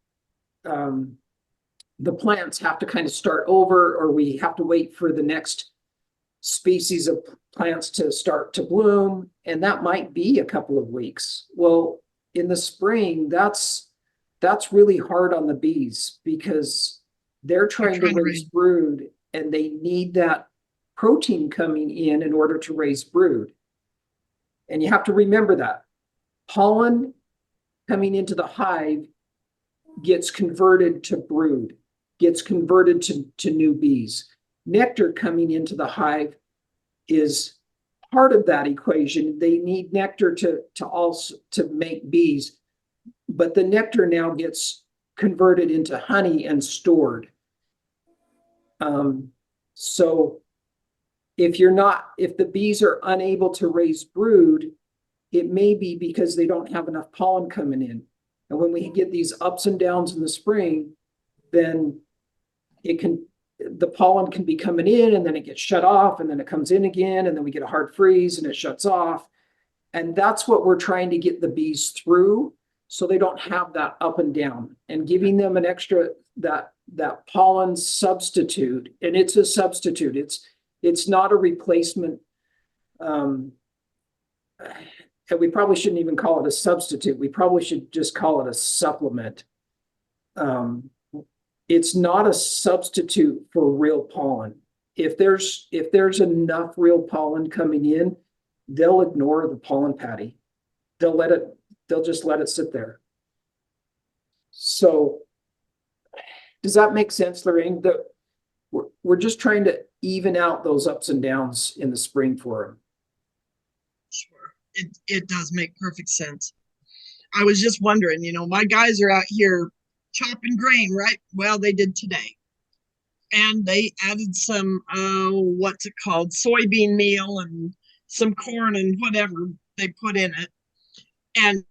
The plants have to kind of start over, or we have to wait for the next species of plants to start to bloom. And that might be a couple of weeks. Well, in the spring, that's really hard on the bees because they're trying to raise brood and they need that protein coming in order to raise brood. And you have to remember that pollen coming into the hive gets converted to brood, gets converted to new bees. Nectar coming into the hive is part of that equation. They need nectar to make bees, but the nectar now gets converted into honey and stored. So if the bees are unable to raise brood, it may be because they don't have enough pollen coming in. And when we get these ups and downs in the spring, then the pollen can be coming in and then it gets shut off and then it comes in again and then we get a hard freeze and it shuts off. And that's what we're trying to get the bees through so they don't have that up and down, and giving them an extra, that pollen substitute. And it's a substitute. It's not a replacement. And we probably shouldn't even call it a substitute. We probably should just call it a supplement. It's not a substitute for real pollen. If there's enough real pollen coming in, they'll ignore the pollen patty. They'll just let it sit there. So does that make sense, Lorraine? We're just trying to even out those ups and downs in the spring for them. Sure. It does make perfect sense. I was just wondering, my guys are out here chopping grain, right? Well, they did today. And they added some, what's it called? Soybean meal and some corn and whatever they put in it. And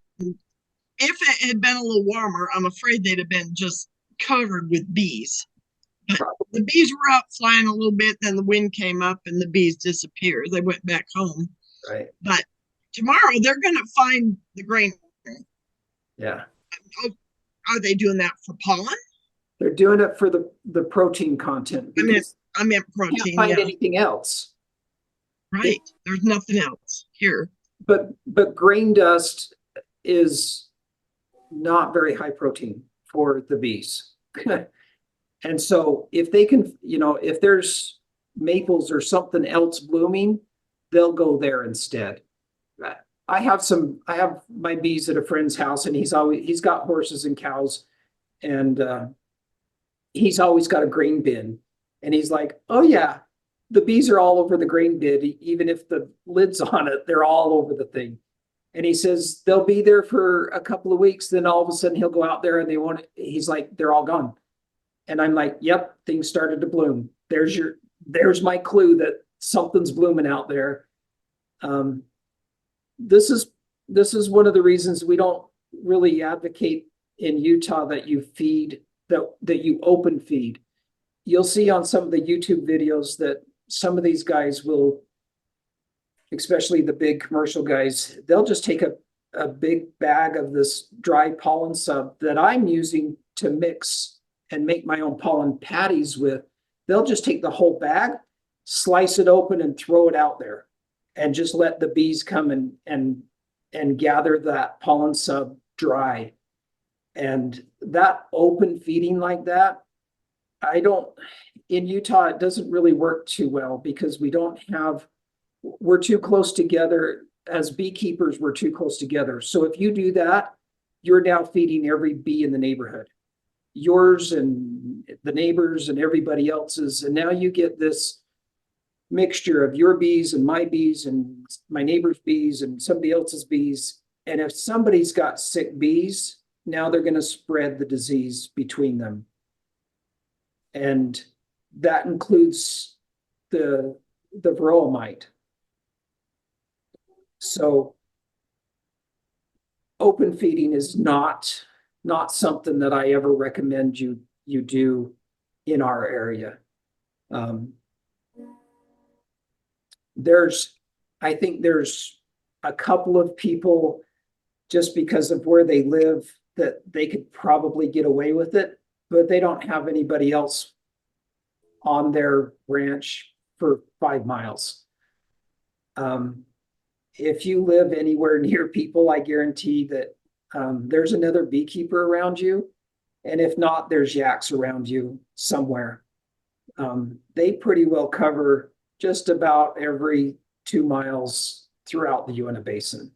if it had been a little warmer, I'm afraid they'd have been just covered with bees. But the bees were out flying a little bit, then the wind came up and the bees disappeared. They went back home. Right. But tomorrow they're going to find the grain. Yeah. Are they doing that for pollen? They're doing it for the protein content because I meant you can't protein. find Yeah, anything else. right. There's nothing else here. But grain dust is not very high protein for the bees. And so if they can, if there's maples or something else blooming, they'll go there instead. I have my bees at a friend's house, and he's got horses and cows, and he's always got a grain bin. And he's like, oh yeah, the bees are all over the grain bin, even if the lid's on it, they're all over the thing. And he says they'll be there for a couple of weeks, then all of a sudden he'll go out there and he's like, they're all gone. And I'm like, yep, things started to bloom. There's my clue that something's blooming out there. This is one of the reasons we don't really advocate in Utah that you feed, that you open feed. You'll see on some of the YouTube videos that some of these guys will, especially the big commercial guys, they'll just take a big bag of this dry pollen sub that I'm using to mix and make my own pollen patties with. They'll just take the whole bag, slice it open, and throw it out there, and just let the bees come and gather that pollen sub dry. And that open feeding like that, in Utah, it doesn't really work too well because we're too close together. As beekeepers, we're too close together. So if you do that, you're now feeding every bee in the neighborhood, yours and the neighbors and everybody else's. And now you get this mixture of your bees and my neighbor's bees and somebody else's bees. And if somebody's got sick bees, now they're going to spread the disease between them. And that includes the varroa mite. So open feeding is not something that I ever recommend you do in our area. I think there's a couple of people, just because of where they live, that they could probably get away with it, but they don't have anybody else on their ranch for 5 miles. If you live anywhere near people, I guarantee that there's another beekeeper around you. And if not, there's yaks around you somewhere. They pretty well cover just about every 2 miles throughout the Uinta Basin.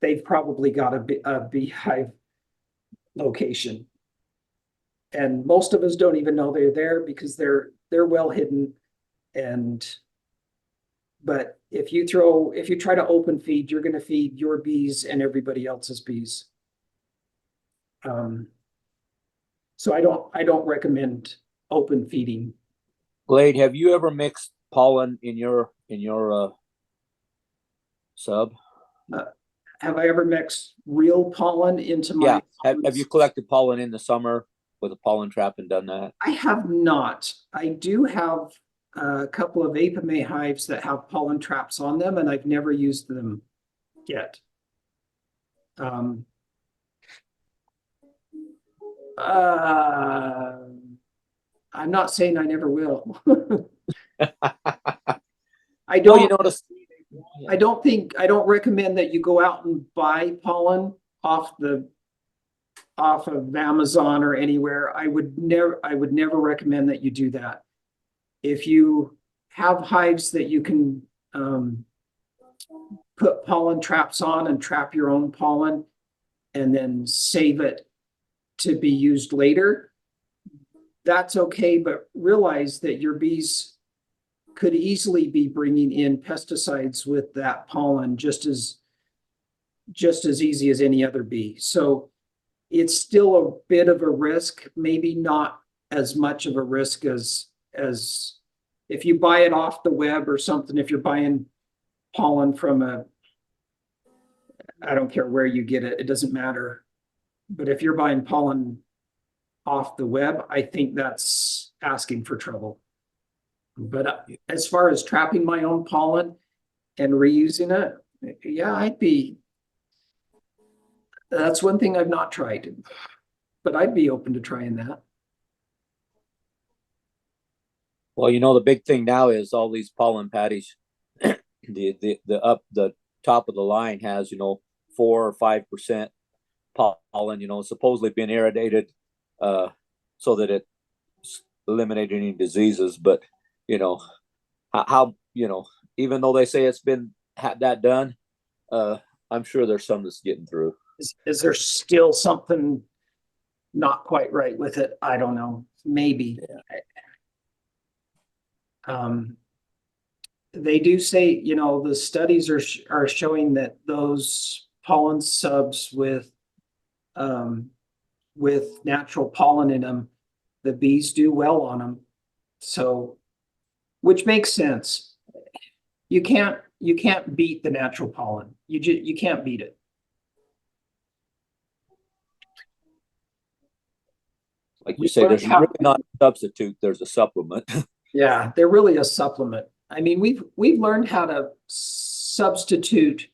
They've probably got a beehive location. And most of us don't even know they're there because they're well hidden. But if you try to open feed, you're going to feed your bees and everybody else's bees. So I don't recommend open feeding. Glade, have you ever mixed pollen in your sub? Have I ever mixed real pollen into my? Yeah. Have you collected pollen in the summer with a pollen trap and done that? I have not. I do have a couple of Apame hives that have pollen traps on them, and I've never used them yet. I'm not saying I never will. I don't. You notice. I don't recommend that you go out and buy pollen off of Amazon or anywhere. I would never recommend that you do that. If you have hives that you can put pollen traps on and trap your own pollen and then save it to be used later, that's okay. But realize that your bees could easily be bringing in pesticides with that pollen just as easy as any other bee. So it's still a bit of a risk, maybe not as much of a risk as if you buy it off the web or something. If you're buying pollen from I don't care where you get it, it doesn't matter. But if you're buying pollen off the web, I think that's asking for trouble. But as far as trapping my own pollen and reusing it, yeah, that's one thing I've not tried, but I'd be open to trying that. Well, the big thing now is all these pollen patties. The top of the line has 4 or 5% pollen. Supposedly being irradiated, so that it eliminate any diseases. But how even though they say it's been had that done, I'm sure there's some that's getting through. Is there still something not quite right with it? I don't know. Maybe. They do say, the studies are showing that those pollen subs with natural pollen in them, the bees do well on them. So, which makes sense. You can't beat the natural pollen. You can't beat it. Like you say, there's really not a substitute. There's a supplement. Yeah, they're really a supplement. I mean, we've learned how to substitute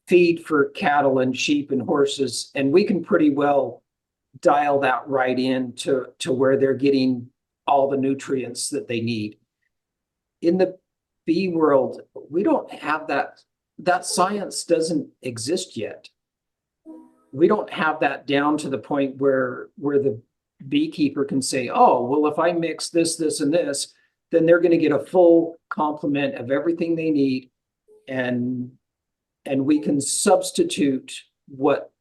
feed for cattle and sheep and horses, and we can pretty well dial that right in to where they're getting all the nutrients that they need. In the bee world, we don't have that. That science doesn't exist yet. We don't have that down to the point where the beekeeper can say, oh, well, if I mix this, and this, then they're going to get a full complement of everything they need. And we can substitute what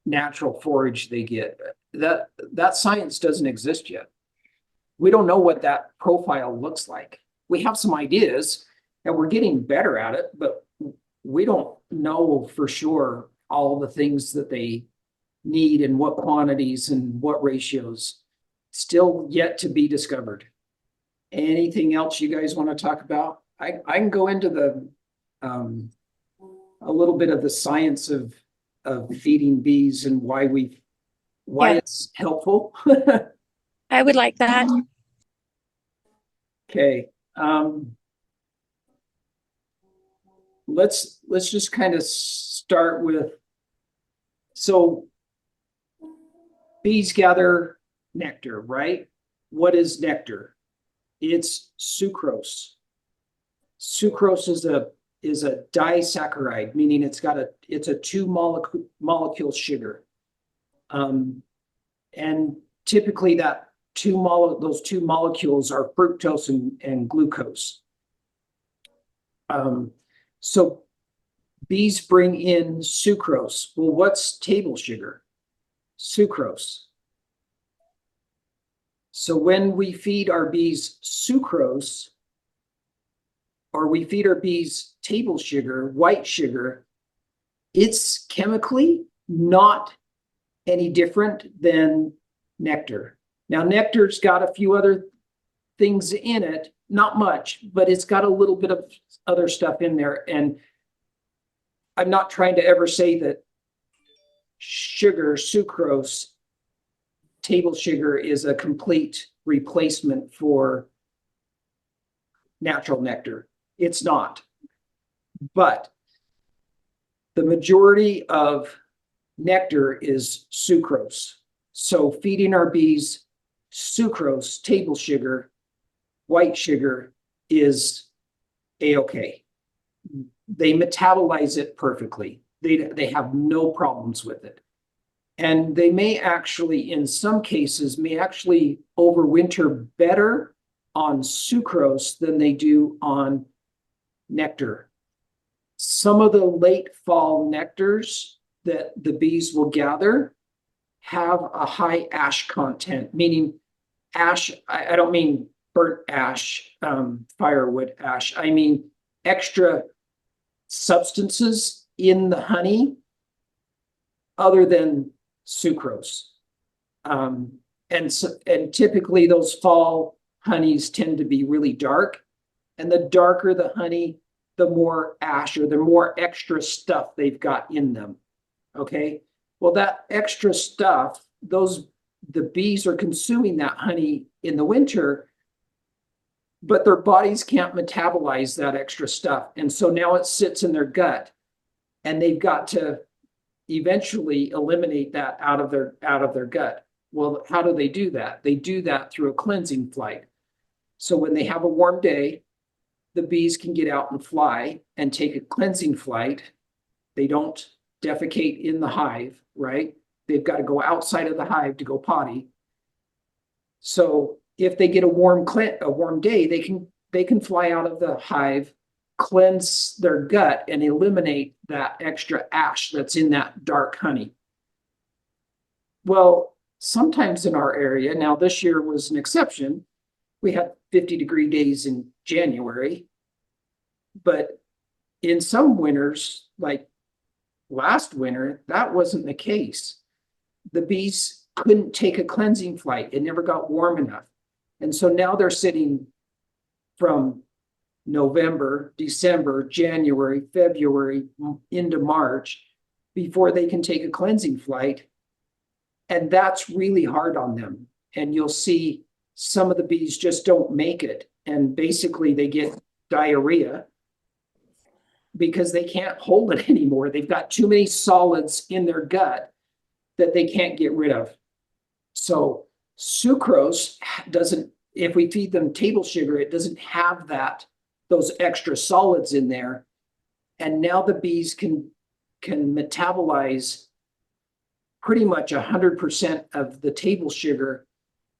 natural forage they get. That science doesn't exist yet. We don't know what that profile looks like. We have some ideas and we're getting better at it, but we don't know for sure all the things that they need and what quantities and what ratios. Still yet to be discovered. Anything else you guys want to talk about? I can go into the a little bit of the science of feeding bees and why it's helpful. I would like that. Okay. Let's just kind of start with, so bees gather nectar, right? What is nectar? It's sucrose. Sucrose is a disaccharide, meaning it's a 2-molecule sugar. And typically those 2 molecules are fructose and glucose. So bees bring in sucrose. Well, what's table sugar? Sucrose. So when we feed our bees sucrose, or we feed our bees table sugar, white sugar, it's chemically not any different than nectar. Now, nectar's got a few other things in it, not much, but it's got a little bit of other stuff in there. And I'm not trying to ever say that sugar, sucrose, table sugar is a complete replacement for natural nectar. It's not. But the majority of nectar is sucrose. So feeding our bees sucrose, table sugar, white sugar is a-okay. They metabolize it perfectly. They have no problems with it. And they may actually, in some cases, overwinter better on sucrose than they do on nectar. Some of the late fall nectars that the bees will gather have a high ash content, meaning ash, I don't mean burnt ash, firewood ash. I mean extra substances in the honey other than sucrose. And typically those fall honeys tend to be really dark. And the darker the honey, the more ash or the more extra stuff they've got in them. Okay. Well, that extra stuff, the bees are consuming that honey in the winter, but their bodies can't metabolize that extra stuff. And so now it sits in their gut, and they've got to eventually eliminate that out of their gut. Well, how do they do that? They do that through a cleansing flight. So when they have a warm day, the bees can get out and fly and take a cleansing flight. They don't defecate in the hive, right? They've got to go outside of the hive to go potty. So if they get a warm day, they can fly out of the hive, cleanse their gut, and eliminate that extra ash that's in that dark honey. Well, sometimes in our area, now this year was an exception, we had 50-degree days in January, but in some winters, like last winter, that wasn't the case. The bees couldn't take a cleansing flight. It never got warm enough. And so now they're sitting from November, December, January, February, into March before they can take a cleansing flight. And that's really hard on them. And you'll see some of the bees just don't make it. And basically they get diarrhea because they can't hold it anymore. They've got too many solids in their gut that they can't get rid of. So sucrose doesn't, if we feed them table sugar, it doesn't have those extra solids in there. And now the bees can metabolize pretty much 100% of the table sugar,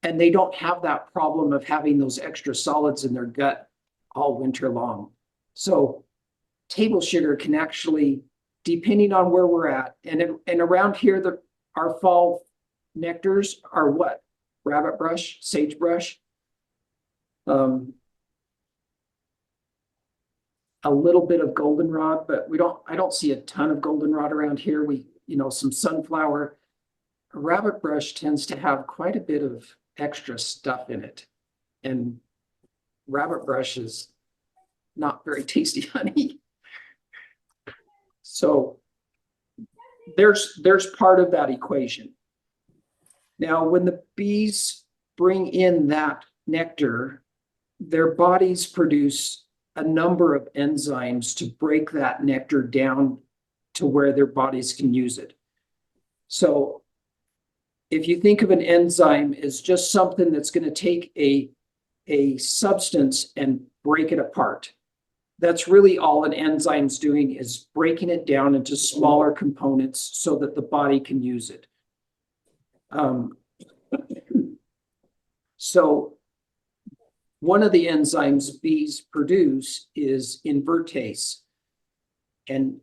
and they don't have that problem of having those extra solids in their gut all winter long. So table sugar can actually, depending on where we're at, and around here, our fall nectars are what? Rabbit brush, sagebrush, a little bit of goldenrod, but I don't see a ton of goldenrod around here. Some sunflower. Rabbit brush tends to have quite a bit of extra stuff in it. And rabbit brush is not very tasty honey. So there's part of that equation. Now, when the bees bring in that nectar, their bodies produce a number of enzymes to break that nectar down to where their bodies can use it. So if you think of an enzyme as just something that's going to take a substance and break it apart, that's really all an enzyme's doing, is breaking it down into smaller components so that the body can use it. So one of the enzymes bees produce is invertase. And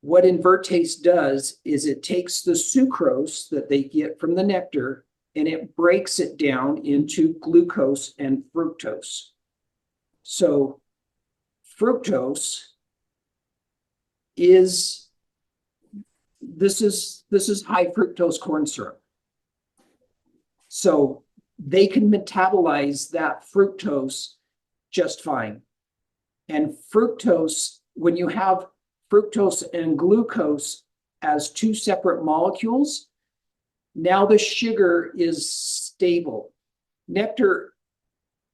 what invertase does is it takes the sucrose that they get from the nectar and it breaks it down into glucose and fructose. So fructose is high fructose corn syrup. So they can metabolize that fructose just fine. And fructose, when you have fructose and glucose as two separate molecules, now the sugar is stable. Nectar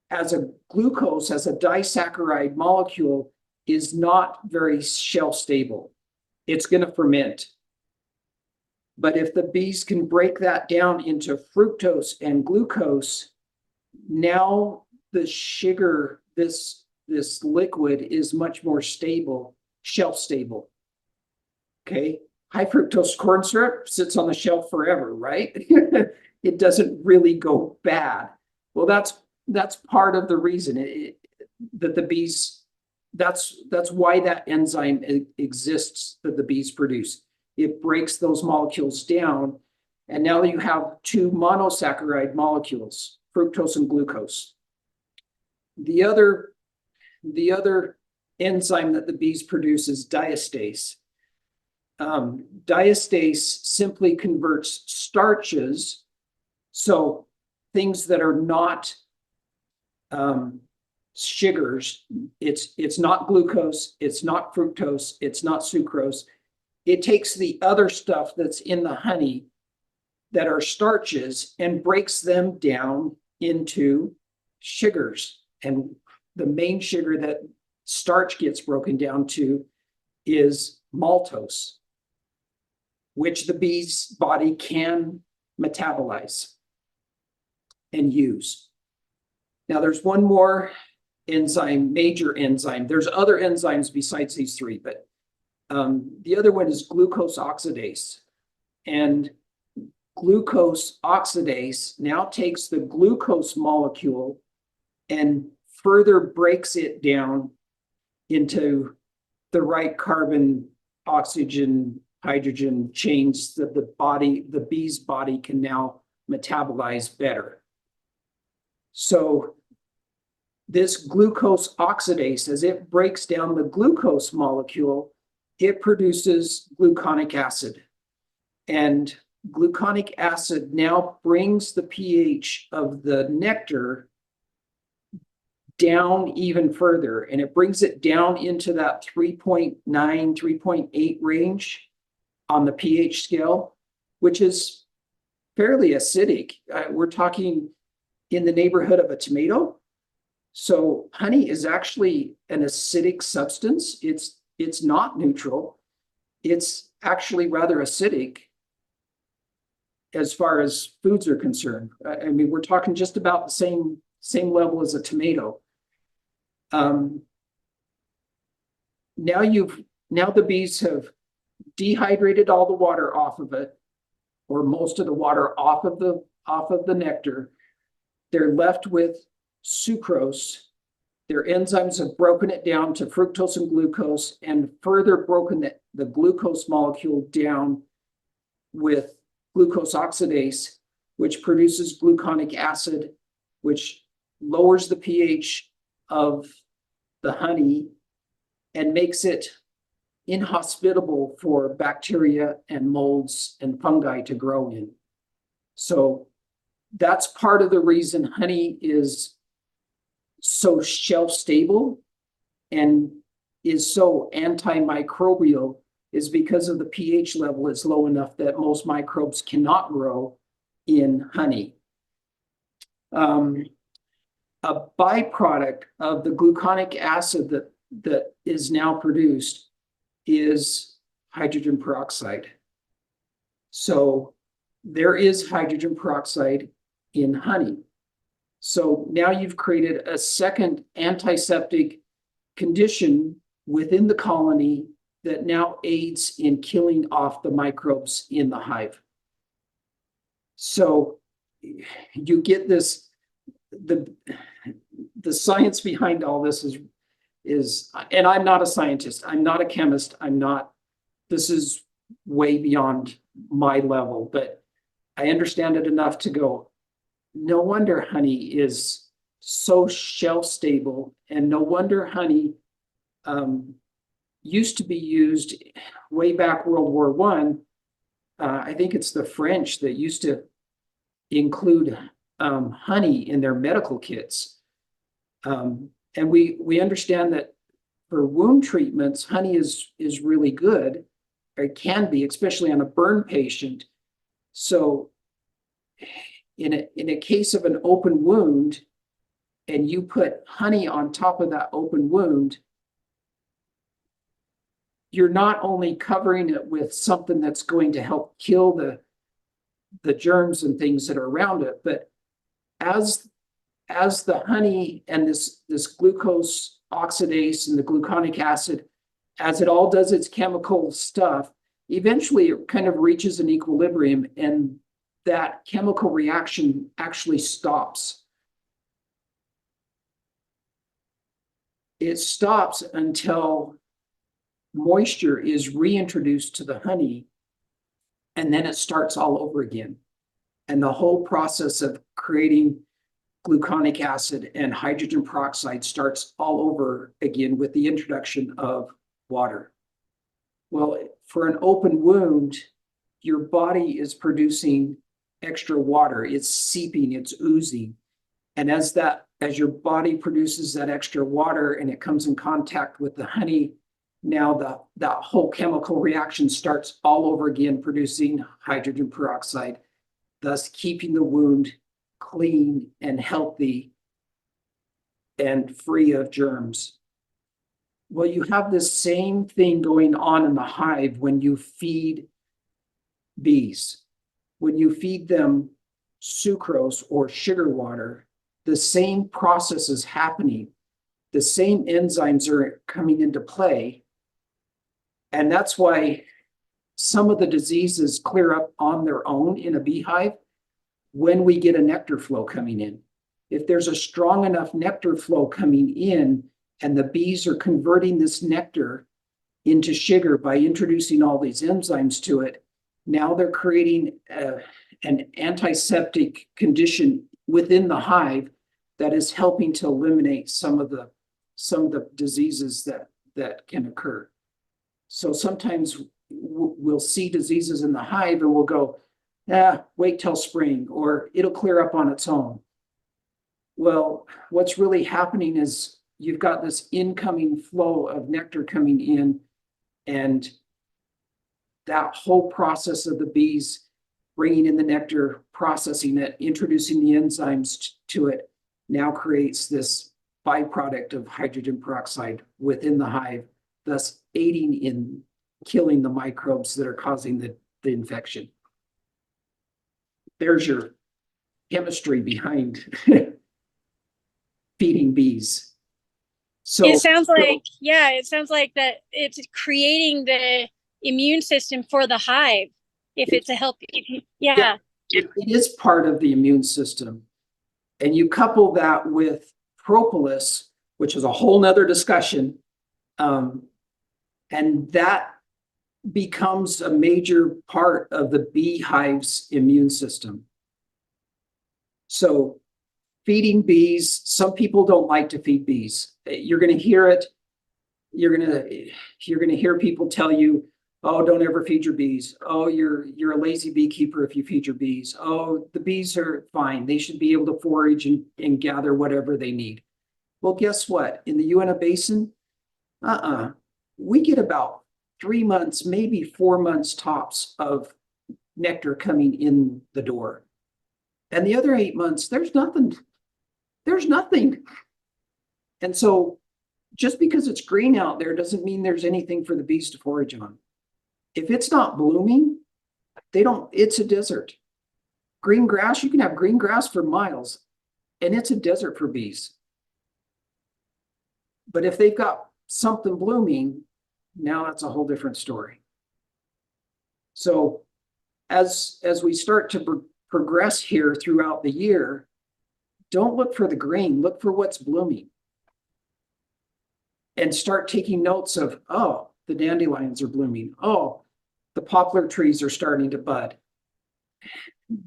as a glucose, as a disaccharide molecule, is not very shelf stable. It's going to ferment. But if the bees can break that down into fructose and glucose, now the sugar, this liquid, is much more stable, shelf stable. Okay, high fructose corn syrup sits on the shelf forever, right? It doesn't really go bad. Well, that's part of the reason that the bees, that's why that enzyme exists that the bees produce. It breaks those molecules down, and now you have two monosaccharide molecules, fructose and glucose. The other enzyme that the bees produce is diastase. Diastase simply converts starches, so things that are not sugars. It's not glucose, it's not fructose, it's not sucrose. It takes the other stuff that's in the honey that are starches and breaks them down into sugars. And the main sugar that starch gets broken down to is maltose, which the bee's body can metabolize and use. Now there's one more enzyme, major enzyme. There's other enzymes besides these three, but the other one is glucose oxidase. And glucose oxidase now takes the glucose molecule and further breaks it down into the right carbon, oxygen, hydrogen chains that the bee's body can now metabolize better. So this glucose oxidase, as it breaks down the glucose molecule, it produces gluconic acid. And gluconic acid now brings the pH of the nectar down even further, and it brings it down into that 3.9, 3.8 range on the pH scale, which is fairly acidic. We're talking in the neighborhood of a tomato. So honey is actually an acidic substance. It's not neutral. It's actually rather acidic as far as foods are concerned. I mean, we're talking just about the same level as a tomato. Now the bees have dehydrated all the water off of it, or most of the water off of the nectar. They're left with sucrose. Their enzymes have broken it down to fructose and glucose, and further broken the glucose molecule down with glucose oxidase, which produces gluconic acid, which lowers the pH of the honey and makes it inhospitable for bacteria and molds and fungi to grow in. So that's part of the reason honey is so shelf stable and is so antimicrobial, is because of the pH level is low enough that most microbes cannot grow in honey. A byproduct of the gluconic acid that is now produced is hydrogen peroxide. So there is hydrogen peroxide in honey. So now you've created a second antiseptic condition within the colony that now aids in killing off the microbes in the hive. So you get this, the science behind all this is, and I'm not a scientist, I'm not a chemist, this is way beyond my level, but I understand it enough to go, no wonder honey is so shelf stable, and no wonder honey used to be used way back World War I. I think it's the French that used to include honey in their medical kits. And we understand that for wound treatments, honey is really good. It can be, especially on a burn patient. So in a case of an open wound, and you put honey on top of that open wound, you're not only covering it with something that's going to help kill the germs and things that are around it, but as the honey and this glucose oxidase and the gluconic acid, as it all does its chemical stuff, eventually it kind of reaches an equilibrium, and that chemical reaction actually stops. It stops until moisture is reintroduced to the honey, and then it starts all over again. And the whole process of creating gluconic acid and hydrogen peroxide starts all over again with the introduction of water. Well, for an open wound, your body is producing extra water. It's seeping, it's oozing. And as your body produces that extra water and it comes in contact with the honey, now that whole chemical reaction starts all over again, producing hydrogen peroxide, thus keeping the wound clean and healthy and free of germs. Well, you have the same thing going on in the hive when you feed bees. When you feed them sucrose or sugar water, the same process is happening. The same enzymes are coming into play. And that's why some of the diseases clear up on their own in a beehive when we get a nectar flow coming in. If there's a strong enough nectar flow coming in and the bees are converting this nectar into sugar by introducing all these enzymes to it, now they're creating an antiseptic condition within the hive that is helping to eliminate some of the diseases that can occur. So sometimes we'll see diseases in the hive and we'll go, wait till spring, or it'll clear up on its own. Well, what's really happening is you've got this incoming flow of nectar coming in, and that whole process of the bees bringing in the nectar, processing it, introducing the enzymes to it, now creates this byproduct of hydrogen peroxide within the hive, thus aiding in killing the microbes that are causing the infection. There's your chemistry behind feeding bees. So it sounds like that it's creating the immune system for the hive. If it's a help, it is part of the immune system. And you couple that with propolis, which is a whole nother discussion. And that becomes a major part of the beehive's immune system. So feeding bees, some people don't like to feed bees. You're going to hear it. You're going to hear people tell you, oh, don't ever feed your bees. Oh, you're a lazy beekeeper if you feed your bees. Oh, the bees are fine. They should be able to forage and gather whatever they need. Well, guess what? In the Uinta Basin, we get about 3 months, maybe 4 months tops of nectar coming in the door. And the other 8 months, there's nothing. There's nothing. And so just because it's green out there doesn't mean there's anything for the bees to forage on. If it's not blooming, it's a desert. Green grass, you can have green grass for miles, and it's a desert for bees. But if they've got something blooming, now that's a whole different story. So as we start to progress here throughout the year, don't look for the green, look for what's blooming. And start taking notes of, oh, the dandelions are blooming. Oh, the poplar trees are starting to bud.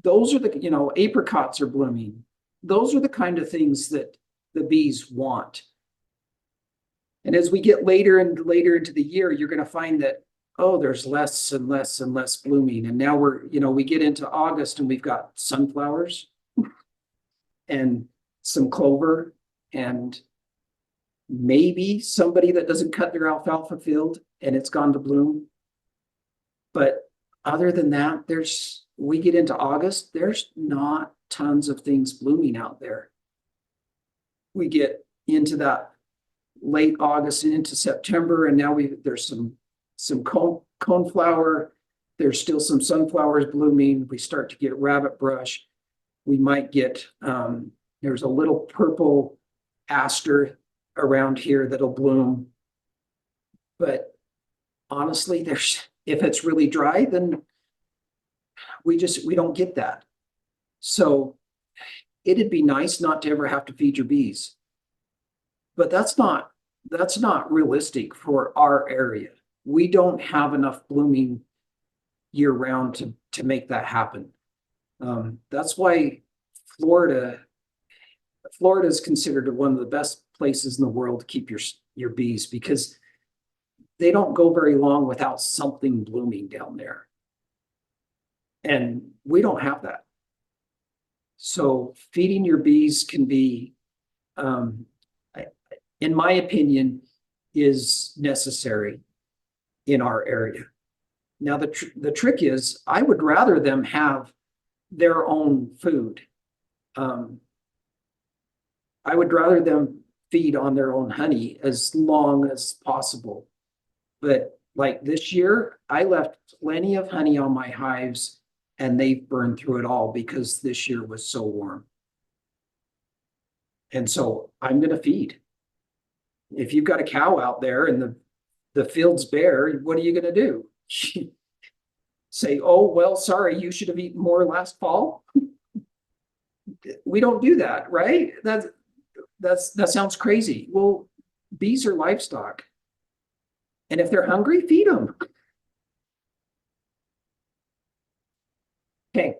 Those are the, apricots are blooming. Those are the kind of things that the bees want. And as we get later and later into the year, you're going to find that, oh, there's less and less and less blooming. And now we get into August and we've got sunflowers and some clover and maybe somebody that doesn't cut their alfalfa field and it's gone to bloom. But other than that, we get into August, there's not tons of things blooming out there. We get into that late August and into September, and now there's some coneflower. There's still some sunflowers blooming. We start to get rabbit brush. We might get, there's a little purple aster around here that'll bloom. But honestly, if it's really dry, then we don't get that. So it'd be nice not to ever have to feed your bees. But that's not realistic for our area. We don't have enough blooming year round to make that happen. That's why Florida is considered one of the best places in the world to keep your bees, because they don't go very long without something blooming down there. And we don't have that. So feeding your bees can be, in my opinion, is necessary in our area. Now, the trick is, I would rather them have their own food. I would rather them feed on their own honey as long as possible. But like this year, I left plenty of honey on my hives and they burned through it all because this year was so warm. And so I'm going to feed. If you've got a cow out there and the field's bare, what are you going to do? Say, oh, well, sorry, you should have eaten more last fall. We don't do that, right? That sounds crazy. Well, bees are livestock. And if they're hungry, feed them. Okay.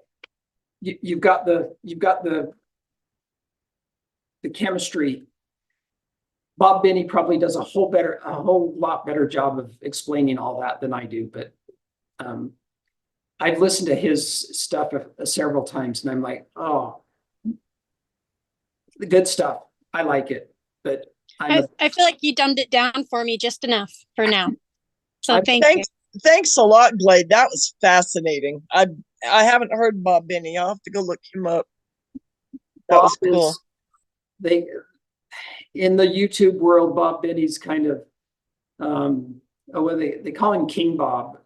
You've got the chemistry. Bob Binney probably does a whole lot better job of explaining all that than I do, but I've listened to his stuff several times and I'm like, oh, the good stuff. I like it, but I feel like you dumbed it down for me just enough for now. So thank you. Thanks a lot, Glade. That was fascinating. I haven't heard Bob Binney. I'll have to go look him up. That was cool. In the YouTube world, Bob Binney's kind of they call him King Bob.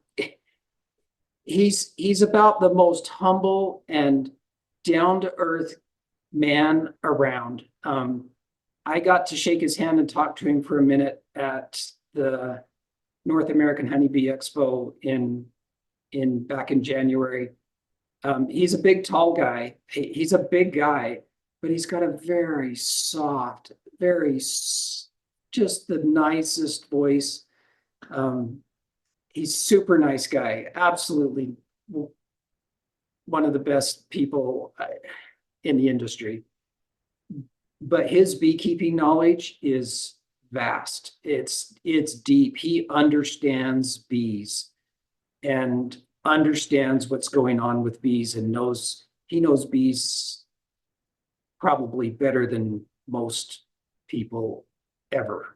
He's about the most humble and down-to-earth man around. I got to shake his hand and talk to him for a minute at the North American Honeybee Expo back in January. He's a big, tall guy. He's a big guy, but he's got a very soft, just the nicest voice. He's super nice guy. Absolutely one of the best people in the industry. But his beekeeping knowledge is vast. It's deep. He understands bees and understands what's going on with bees and he knows bees probably better than most people ever.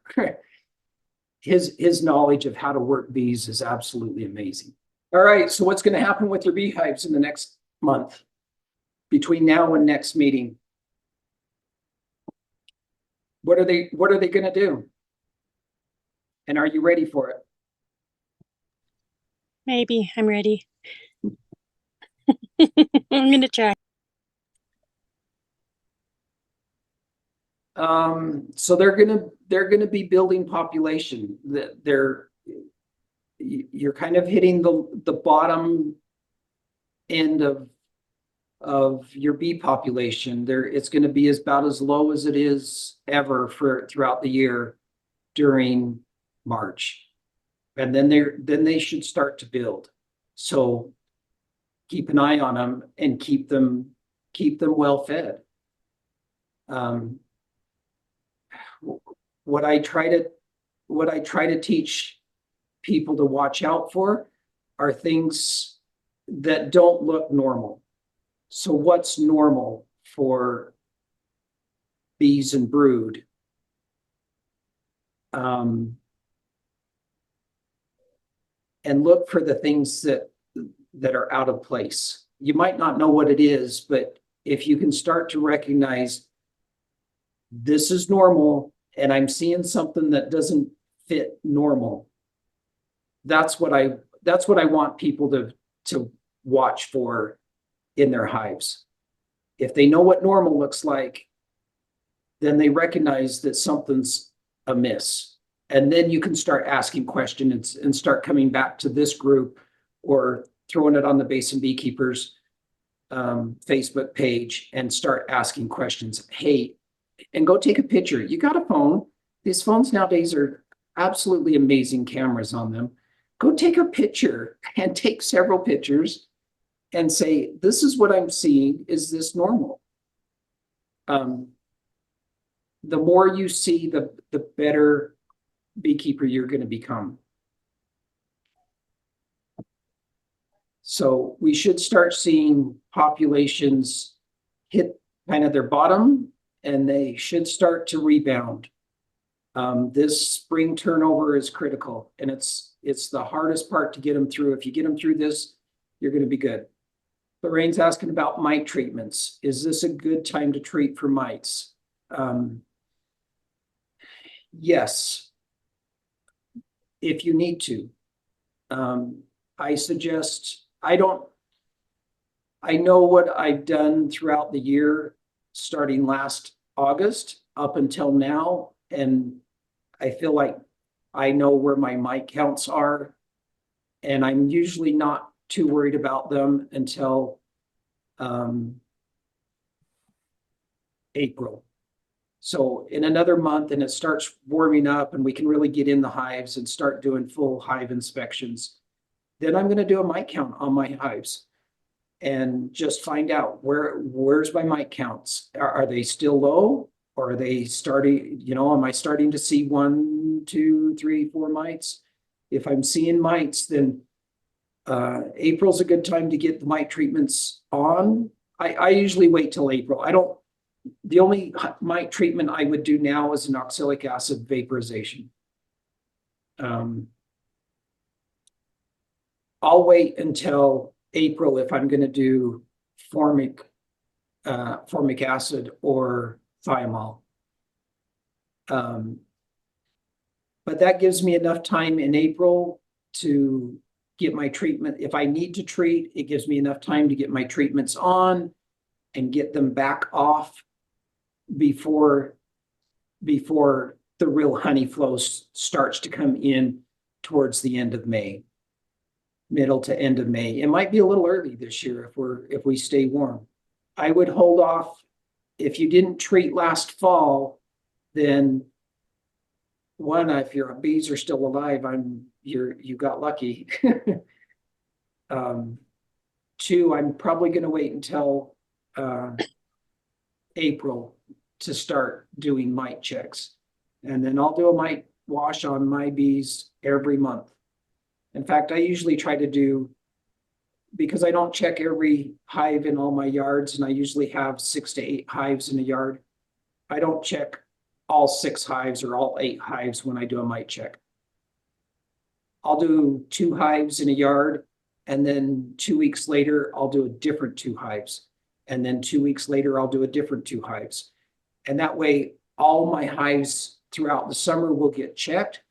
His knowledge of how to work bees is absolutely amazing. All right, so what's going to happen with your beehives in the next month between now and next meeting? What are they going to do? And are you ready for it? Maybe I'm ready. I'm going to try. So they're gonna be building population. You're kind of hitting the bottom end of your bee population. It's going to be about as low as it is ever throughout the year during March, and then they should start to build. So keep an eye on them and keep them well fed. What I try to teach people to watch out for are things that don't look normal. So what's normal for bees and brood? And look for the things that are out of place. You might not know what it is, but if you can start to recognize this is normal and I'm seeing something that doesn't fit normal, that's what I want people to watch for in their hives. If they know what normal looks like, then they recognize that something's amiss. And then you can start asking questions and start coming back to this group or throwing it on the Basin Beekeepers Facebook page and start asking questions. Hey, and go take a picture. You got a phone. These phones nowadays are absolutely amazing cameras on them. Go take a picture and take several pictures and say, this is what I'm seeing. Is this normal? The more you see, the better beekeeper you're going to become. So we should start seeing populations hit kind of their bottom, and they should start to rebound. This spring turnover is critical, and it's the hardest part to get them through. If you get them through this, you're going to be good. Lorraine's asking about mite treatments. Is this a good time to treat for mites? Yes, if you need to. I suggest, I know what I've done throughout the year, starting last August up until now, and I feel like I know where my mite counts are, and I'm usually not too worried about them until April. So in another month, and it starts warming up, and we can really get in the hives and start doing full hive inspections. Then I'm going to do a mite count on my hives and just find out where's my mite counts. Are they still low, or are they starting? Am I starting to see 1, 2, 3, 4 mites? If I'm seeing mites, then April's a good time to get the mite treatments on. I usually wait till April. The only mite treatment I would do now is an oxalic acid vaporization. I'll wait until April if I'm going to do formic acid or thiamol. But that gives me enough time in April to get my treatment. If I need to treat, it gives me enough time to get my treatments on and get them back off before the real honey flow starts to come in towards the end of May, middle to end of May. It might be a little early this year if we stay warm. I would hold off. If you didn't treat last fall, then one, if your bees are still alive, you got lucky. Two, I'm probably going to wait until April to start doing mite checks. And then I'll do a mite wash on my bees every month. In fact, I usually try to do, because I don't check every hive in all my yards, and I usually have 6 to 8 hives in a yard. I don't check all 6 hives or all 8 hives when I do a mite check. I'll do 2 hives in a yard, and then 2 weeks later, I'll do a different 2 hives. And then 2 weeks later, I'll do a different 2 hives. And that way, all my hives throughout the summer will get checked.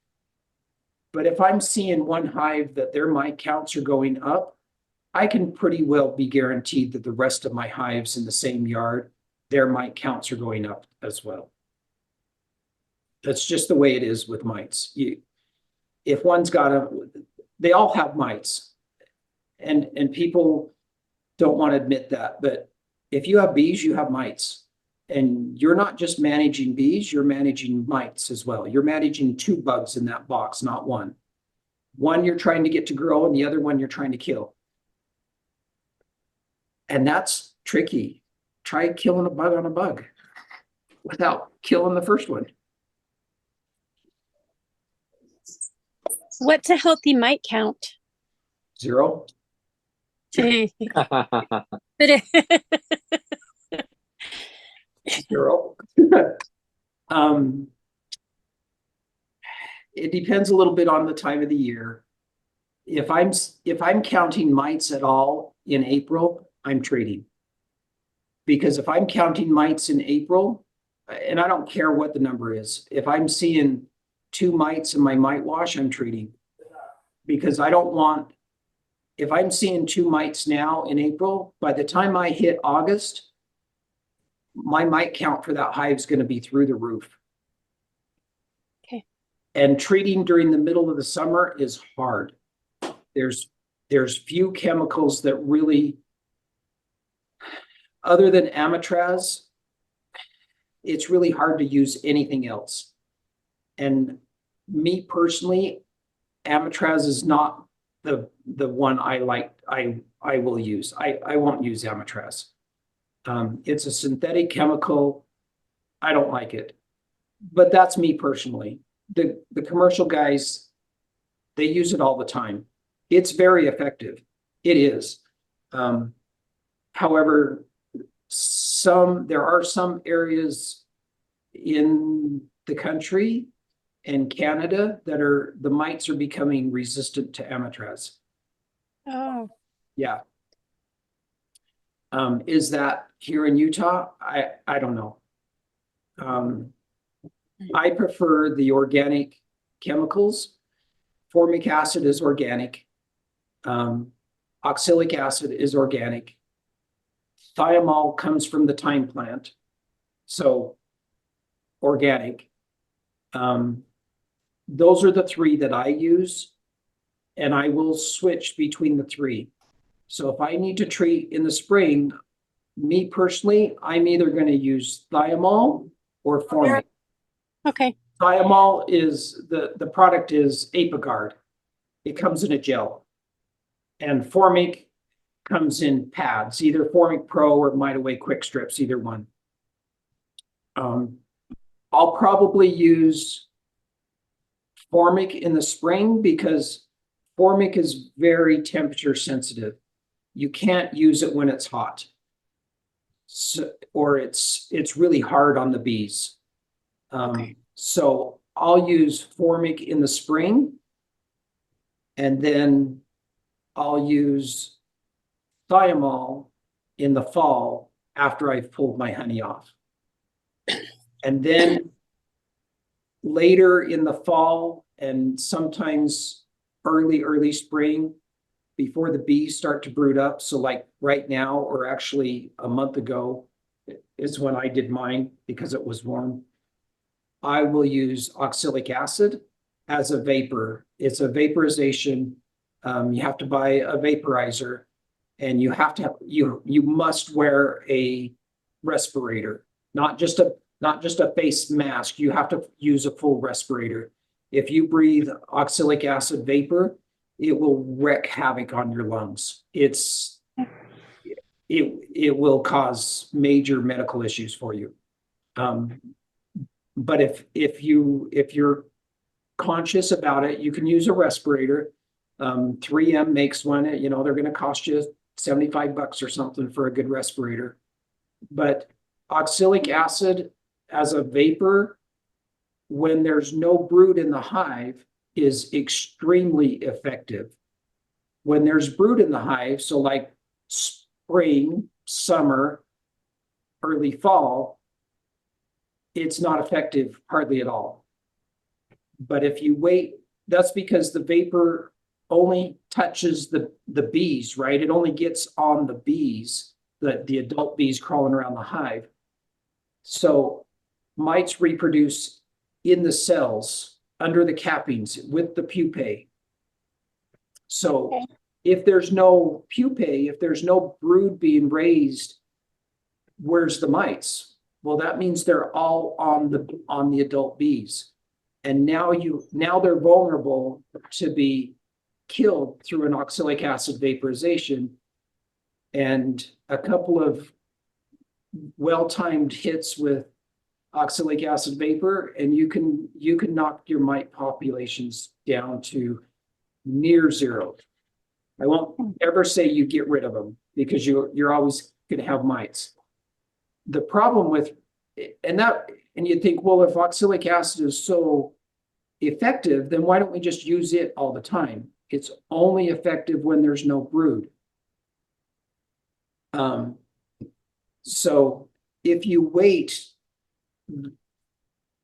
But if I'm seeing one hive that their mite counts are going up, I can pretty well be guaranteed that the rest of my hives in the same yard, their mite counts are going up as well. That's just the way it is with mites. If one's got they all have mites, and people don't want to admit that, but if you have bees, you have mites. And you're not just managing bees, you're managing mites as well. You're managing 2 bugs in that box, not one. One you're trying to get to grow, and the other one you're trying to kill. And that's tricky. Try killing a bug on a bug without killing the first one. What's a healthy mite count? 0. But 0. It depends a little bit on the time of the year. If I'm counting mites at all in April, I'm treating. Because if I'm counting mites in April, and I don't care what the number is, if I'm seeing 2 mites in my mite wash, I'm treating. Because I don't want, if I'm seeing 2 mites now in April, by the time I hit August, my mite count for that hive is going to be through the roof. Okay. And treating during the middle of the summer is hard. There's few chemicals that really, other than Amitraz, it's really hard to use anything else. And me personally, Amitraz is not the one I like. I will use. I won't use Amitraz. It's a synthetic chemical. I don't like it, but that's me personally. The commercial guys, they use it all the time. It's very effective. It is. However, there are some areas in the country and Canada that the mites are becoming resistant to Amitraz. oh, Yeah. Is that here in Utah? I don't know. I prefer the organic chemicals. Formic acid is organic. Oxalic acid is organic. Thiamol comes from the thyme plant. So organic. Those are the three that I use, and I will switch between the three. So if I need to treat in the spring, me personally, I'm either going to use thiamol or formic. Okay. Thiamol is the product is Apogard. It comes in a gel, and formic comes in pads, either Formic Pro or Mite Away Quick Strips, either one. I'll probably use formic in the spring because formic is very temperature sensitive. You can't use it when it's hot. So, or it's really hard on the bees. Okay. So I'll use formic in the spring, and then I'll use thiamol in the fall after I've pulled my honey off. And then later in the fall and sometimes early spring, before the bees start to brood up. So like right now, or actually a month ago, is when I did mine because it was warm. I will use oxalic acid as a vapor. It's a vaporization. You have to buy a vaporizer, and you have to have, you must wear a respirator, not just a face mask. You have to use a full respirator. If you breathe oxalic acid vapor, it will wreak havoc on your lungs. It will cause major medical issues for you. But if you're conscious about it, you can use a respirator. 3M makes one. They're going to cost you $75 or something for a good respirator. But oxalic acid as a vapor, when there's no brood in the hive, is extremely effective. When there's brood in the hive, so like spring, summer, early fall, it's not effective hardly at all. But if you wait, that's because the vapor only touches the bees, right? It only gets on the bees, the adult bees crawling around the hive. So mites reproduce in the cells under the cappings with the pupae. So if there's no pupae, if there's no brood being raised, where's the mites? Well, that means they're all on the adult bees. And now they're vulnerable to be killed through an oxalic acid vaporization. And a couple of well-timed hits with oxalic acid vapor, and you can knock your mite populations down to near zero. I won't ever say you get rid of them, because you're always going to have mites. The problem with, and you think, well, if oxalic acid is so effective, then why don't we just use it all the time? It's only effective when there's no brood. So if you wait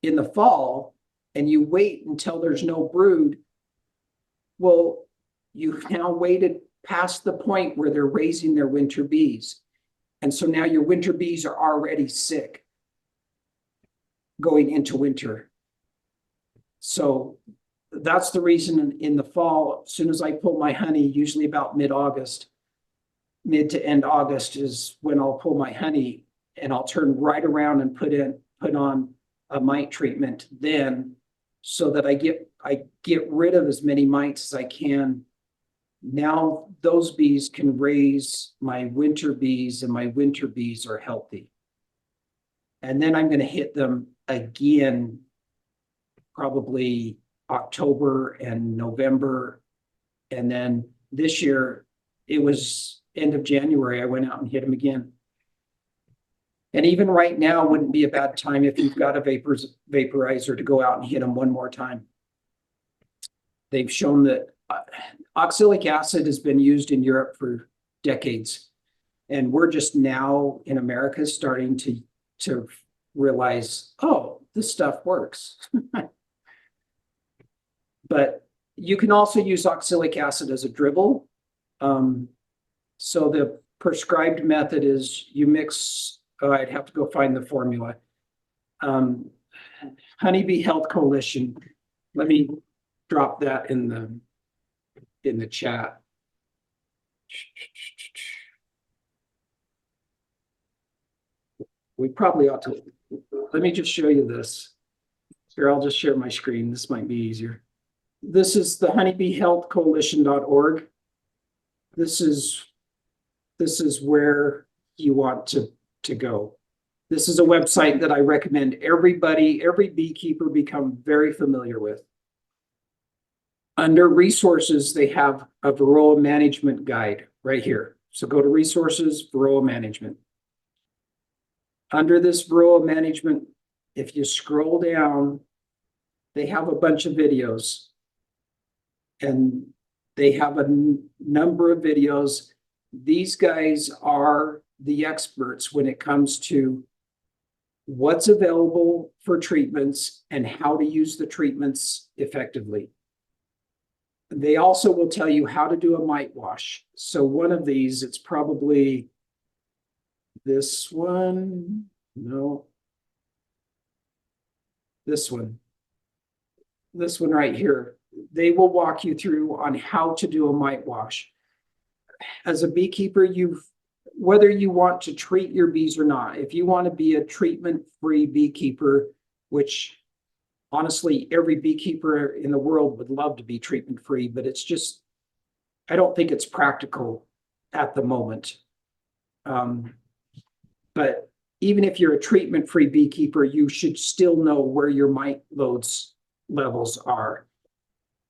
in the fall and you wait until there's no brood, well, you've now waited past the point where they're raising their winter bees. And so now your winter bees are already sick going into winter. So that's the reason in the fall, as soon as I pull my honey, usually about mid to end August is when I'll pull my honey, and I'll turn right around and put on a mite treatment then, so that I get rid of as many mites as I can. Now those bees can raise my winter bees, and my winter bees are healthy. And then I'm going to hit them again, probably October and November. And then this year, it was end of January, I went out and hit them again. And even right now wouldn't be a bad time if you've got a vaporizer to go out and hit them one more time. They've shown that oxalic acid has been used in Europe for decades. And we're just now in America starting to realize, oh, this stuff works. But you can also use oxalic acid as a dribble. So the prescribed method is you mix, I'd have to go find the formula. Honeybee Health Coalition. Let me drop that in the chat. We probably ought to, let me just show you this. Here, I'll just share my screen. This might be easier. This is the honeybeehealthcoalition.org. This is where you want to go. This is a website that I recommend every beekeeper become very familiar with. Under resources, they have a varroa management guide right here. So go to resources, varroa management. Under this varroa management, if you scroll down, they have a bunch of videos. And they have a number of videos. These guys are the experts when it comes to what's available for treatments and how to use the treatments effectively. They also will tell you how to do a mite wash. So one of these, it's probably this one. No. This one right here. They will walk you through on how to do a mite wash. As a beekeeper, whether you want to treat your bees or not, if you want to be a treatment-free beekeeper, which honestly, every beekeeper in the world would love to be treatment-free, but it's just, I don't think it's practical at the moment. But even if you're a treatment-free beekeeper, you should still know where your mite loads levels are.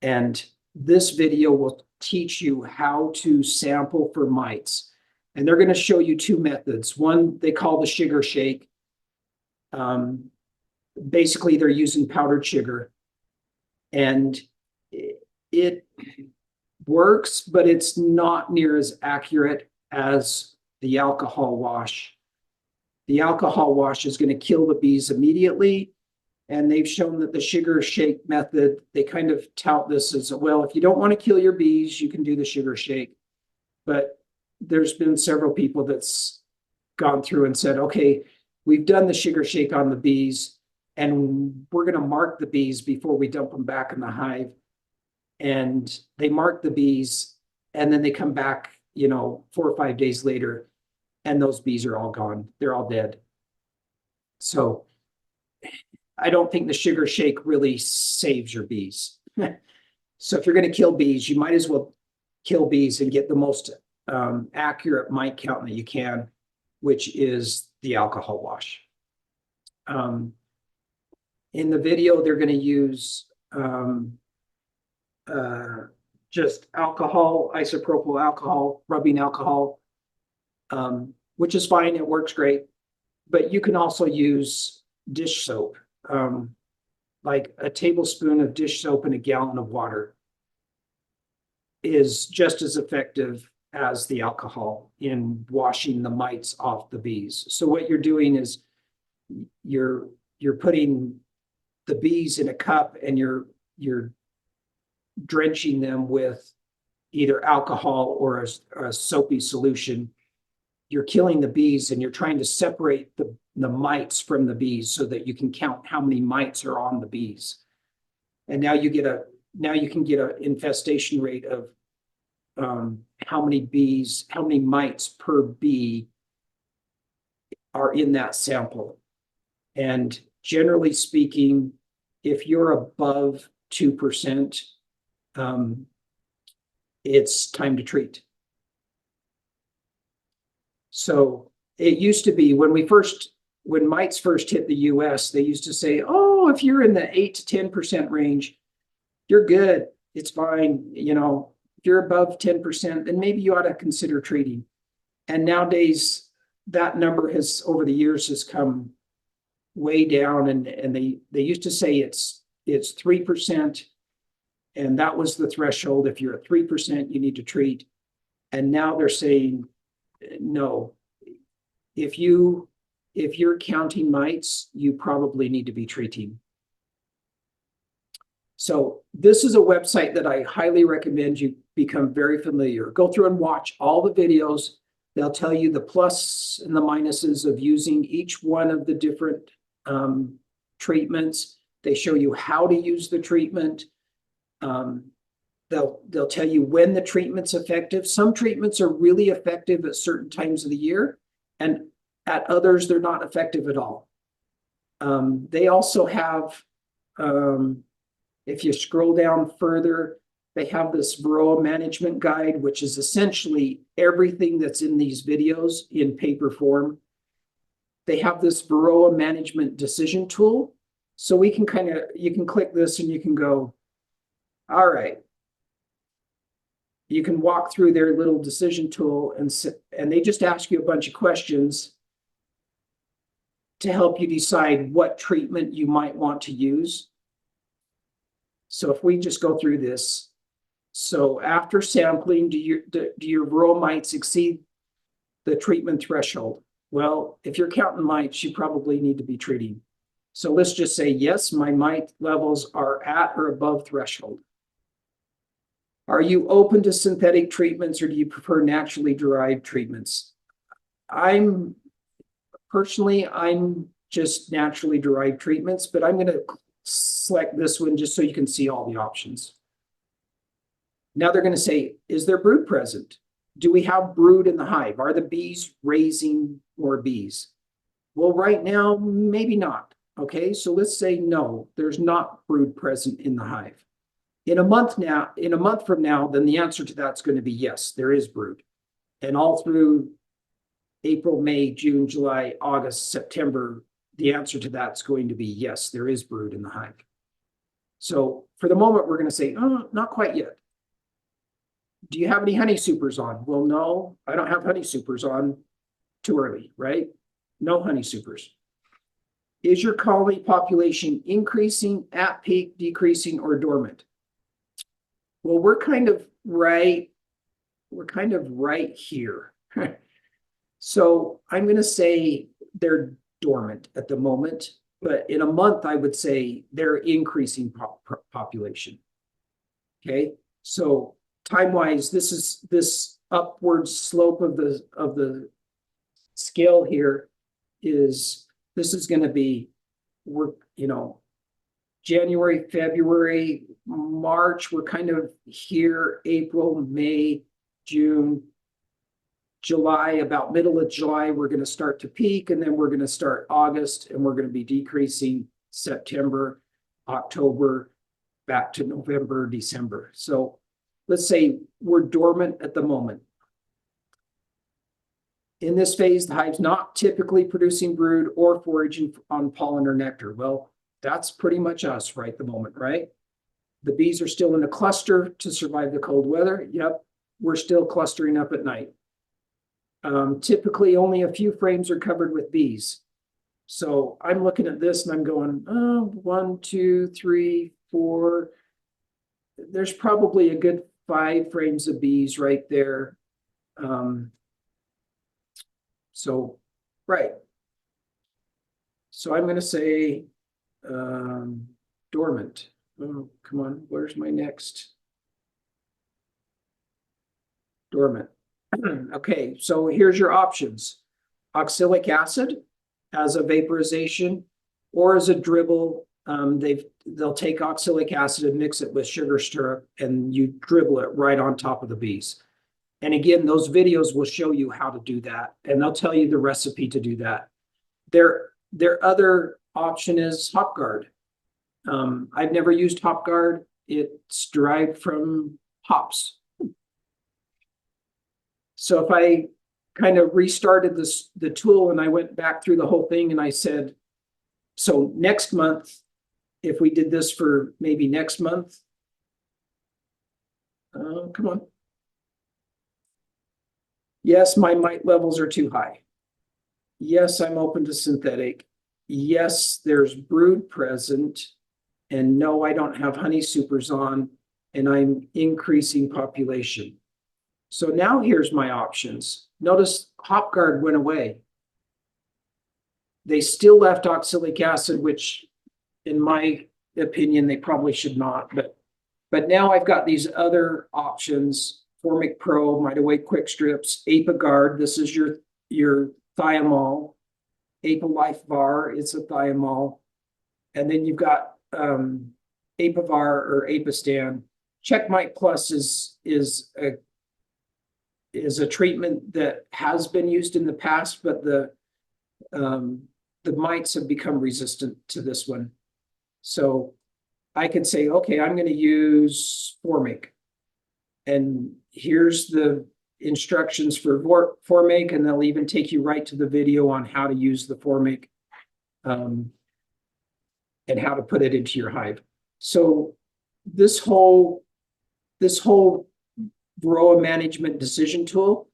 And this video will teach you how to sample for mites. And they're going to show you two methods. One they call the sugar shake. Basically, they're using powdered sugar. And it works, but it's not near as accurate as the alcohol wash. The alcohol wash is going to kill the bees immediately. And they've shown that the sugar shake method, they kind of tout this as, well, if you don't want to kill your bees, you can do the sugar shake. But there's been several people that's gone through and said, okay, we've done the sugar shake on the bees, and we're going to mark the bees before we dump them back in the hive. And they mark the bees, and then they come back, 4 or 5 days later, and those bees are all gone. They're all dead. So I don't think the sugar shake really saves your bees. So if you're going to kill bees, you might as well kill bees and get the most accurate mite count that you can, which is the alcohol wash. In the video, they're going to use just alcohol, isopropyl alcohol, rubbing alcohol, which is fine. It works great. But you can also use dish soap. Like a tablespoon of dish soap in a gallon of water is just as effective as the alcohol in washing the mites off the bees. So what you're doing is you're putting the bees in a cup and you're drenching them with either alcohol or a soapy solution. You're killing the bees and you're trying to separate the mites from the bees so that you can count how many mites are on the bees. And now you can get an infestation rate of how many mites per bee are in that sample. And generally speaking, if you're above 2%, it's time to treat. So it used to be when mites first hit the US, they used to say, oh, if you're in the 8 to 10% range, you're good. It's fine. If you're above 10%, then maybe you ought to consider treating. And nowadays, that number over the years has come way down. And they used to say it's 3%. And that was the threshold. If you're at 3%, you need to treat. And now they're saying, no, if you're counting mites, you probably need to be treating. So this is a website that I highly recommend you become very familiar. Go through and watch all the videos. They'll tell you the plus and the minuses of using each one of the different treatments. They show you how to use the treatment. They'll tell you when the treatment's effective. Some treatments are really effective at certain times of the year, and at others, they're not effective at all. They also have, if you scroll down further, they have this Varroa management guide, which is essentially everything that's in these videos in paper form. They have this Varroa management decision tool. So we can you can click this and you can go, all right. You can walk through their little decision tool and they just ask you a bunch of questions to help you decide what treatment you might want to use. So if we just go through this, so after sampling, do your Varroa mites exceed the treatment threshold? Well, if you're counting mites, you probably need to be treating. So let's just say, yes, my mite levels are at or above threshold. Are you open to synthetic treatments or do you prefer naturally derived treatments? I'm just naturally derived treatments, but I'm going to select this one just so you can see all the options. Now they're going to say, is there brood present? Do we have brood in the hive? Are the bees raising more bees? Well, right now, maybe not. Okay, so let's say no, there's not brood present in the hive. In a month from now, then the answer to that's going to be yes, there is brood. And all through April, May, June, July, August, September, the answer to that's going to be yes, there is brood in the hive. So for the moment, we're going to say, oh, not quite yet. Do you have any honey supers on? Well, no, I don't have honey supers on. Too early, right? No honey supers. Is your colony population increasing, at peak, decreasing, or dormant? Well, we're kind of right here. So I'm going to say they're dormant at the moment, but in a month, I would say they're increasing population. Okay, so time-wise, this upward slope of the scale here is going to be, January, February, March, we're kind of here, April, May, June, July, about middle of July, we're going to start to peak, and then we're going to start August, and we're going to be decreasing September, October, back to November, December. So let's say we're dormant at the moment. In this phase, the hive's not typically producing brood or foraging on pollen or nectar. Well, that's pretty much us right at the moment, right? The bees are still in a cluster to survive the cold weather. Yep, we're still clustering up at night. Typically, only a few frames are covered with bees. So I'm looking at this and I'm going, oh, 1, 2, 3, 4. There's probably a good 5 frames of bees right there. So, right. So I'm going to say dormant. Oh, come on. Where's my next? Dormant. Okay, so here's your options. Oxalic acid as a vaporization or as a dribble. They'll take oxalic acid and mix it with sugar syrup and you dribble it right on top of the bees. And again, those videos will show you how to do that and they'll tell you the recipe to do that. Their other option is Hop Guard. I've never used Hop Guard. It's derived from hops. So if I kind of restarted the tool and I went back through the whole thing and I said, so next month, if we did this for maybe next month, come on. Yes, my mite levels are too high. Yes, I'm open to synthetic. Yes, there's brood present. And no, I don't have honey supers on and I'm increasing population. So now here's my options. Notice Hop Guard went away. They still left oxalic acid, which in my opinion, they probably should not. But now I've got these other options, Formic Pro, Mite Away Quick Strips, Apica Guard. This is your thiamol. Apica Life Bar, it's a thiamol. And then you've got Apivar or Apistan. Checkmite Plus is a treatment that has been used in the past, but the mites have become resistant to this one. So I could say, okay, I'm going to use Formic. And here's the instructions for Formic, and they'll even take you right to the video on how to use the Formic and how to put it into your hive. So this whole varroa management decision tool,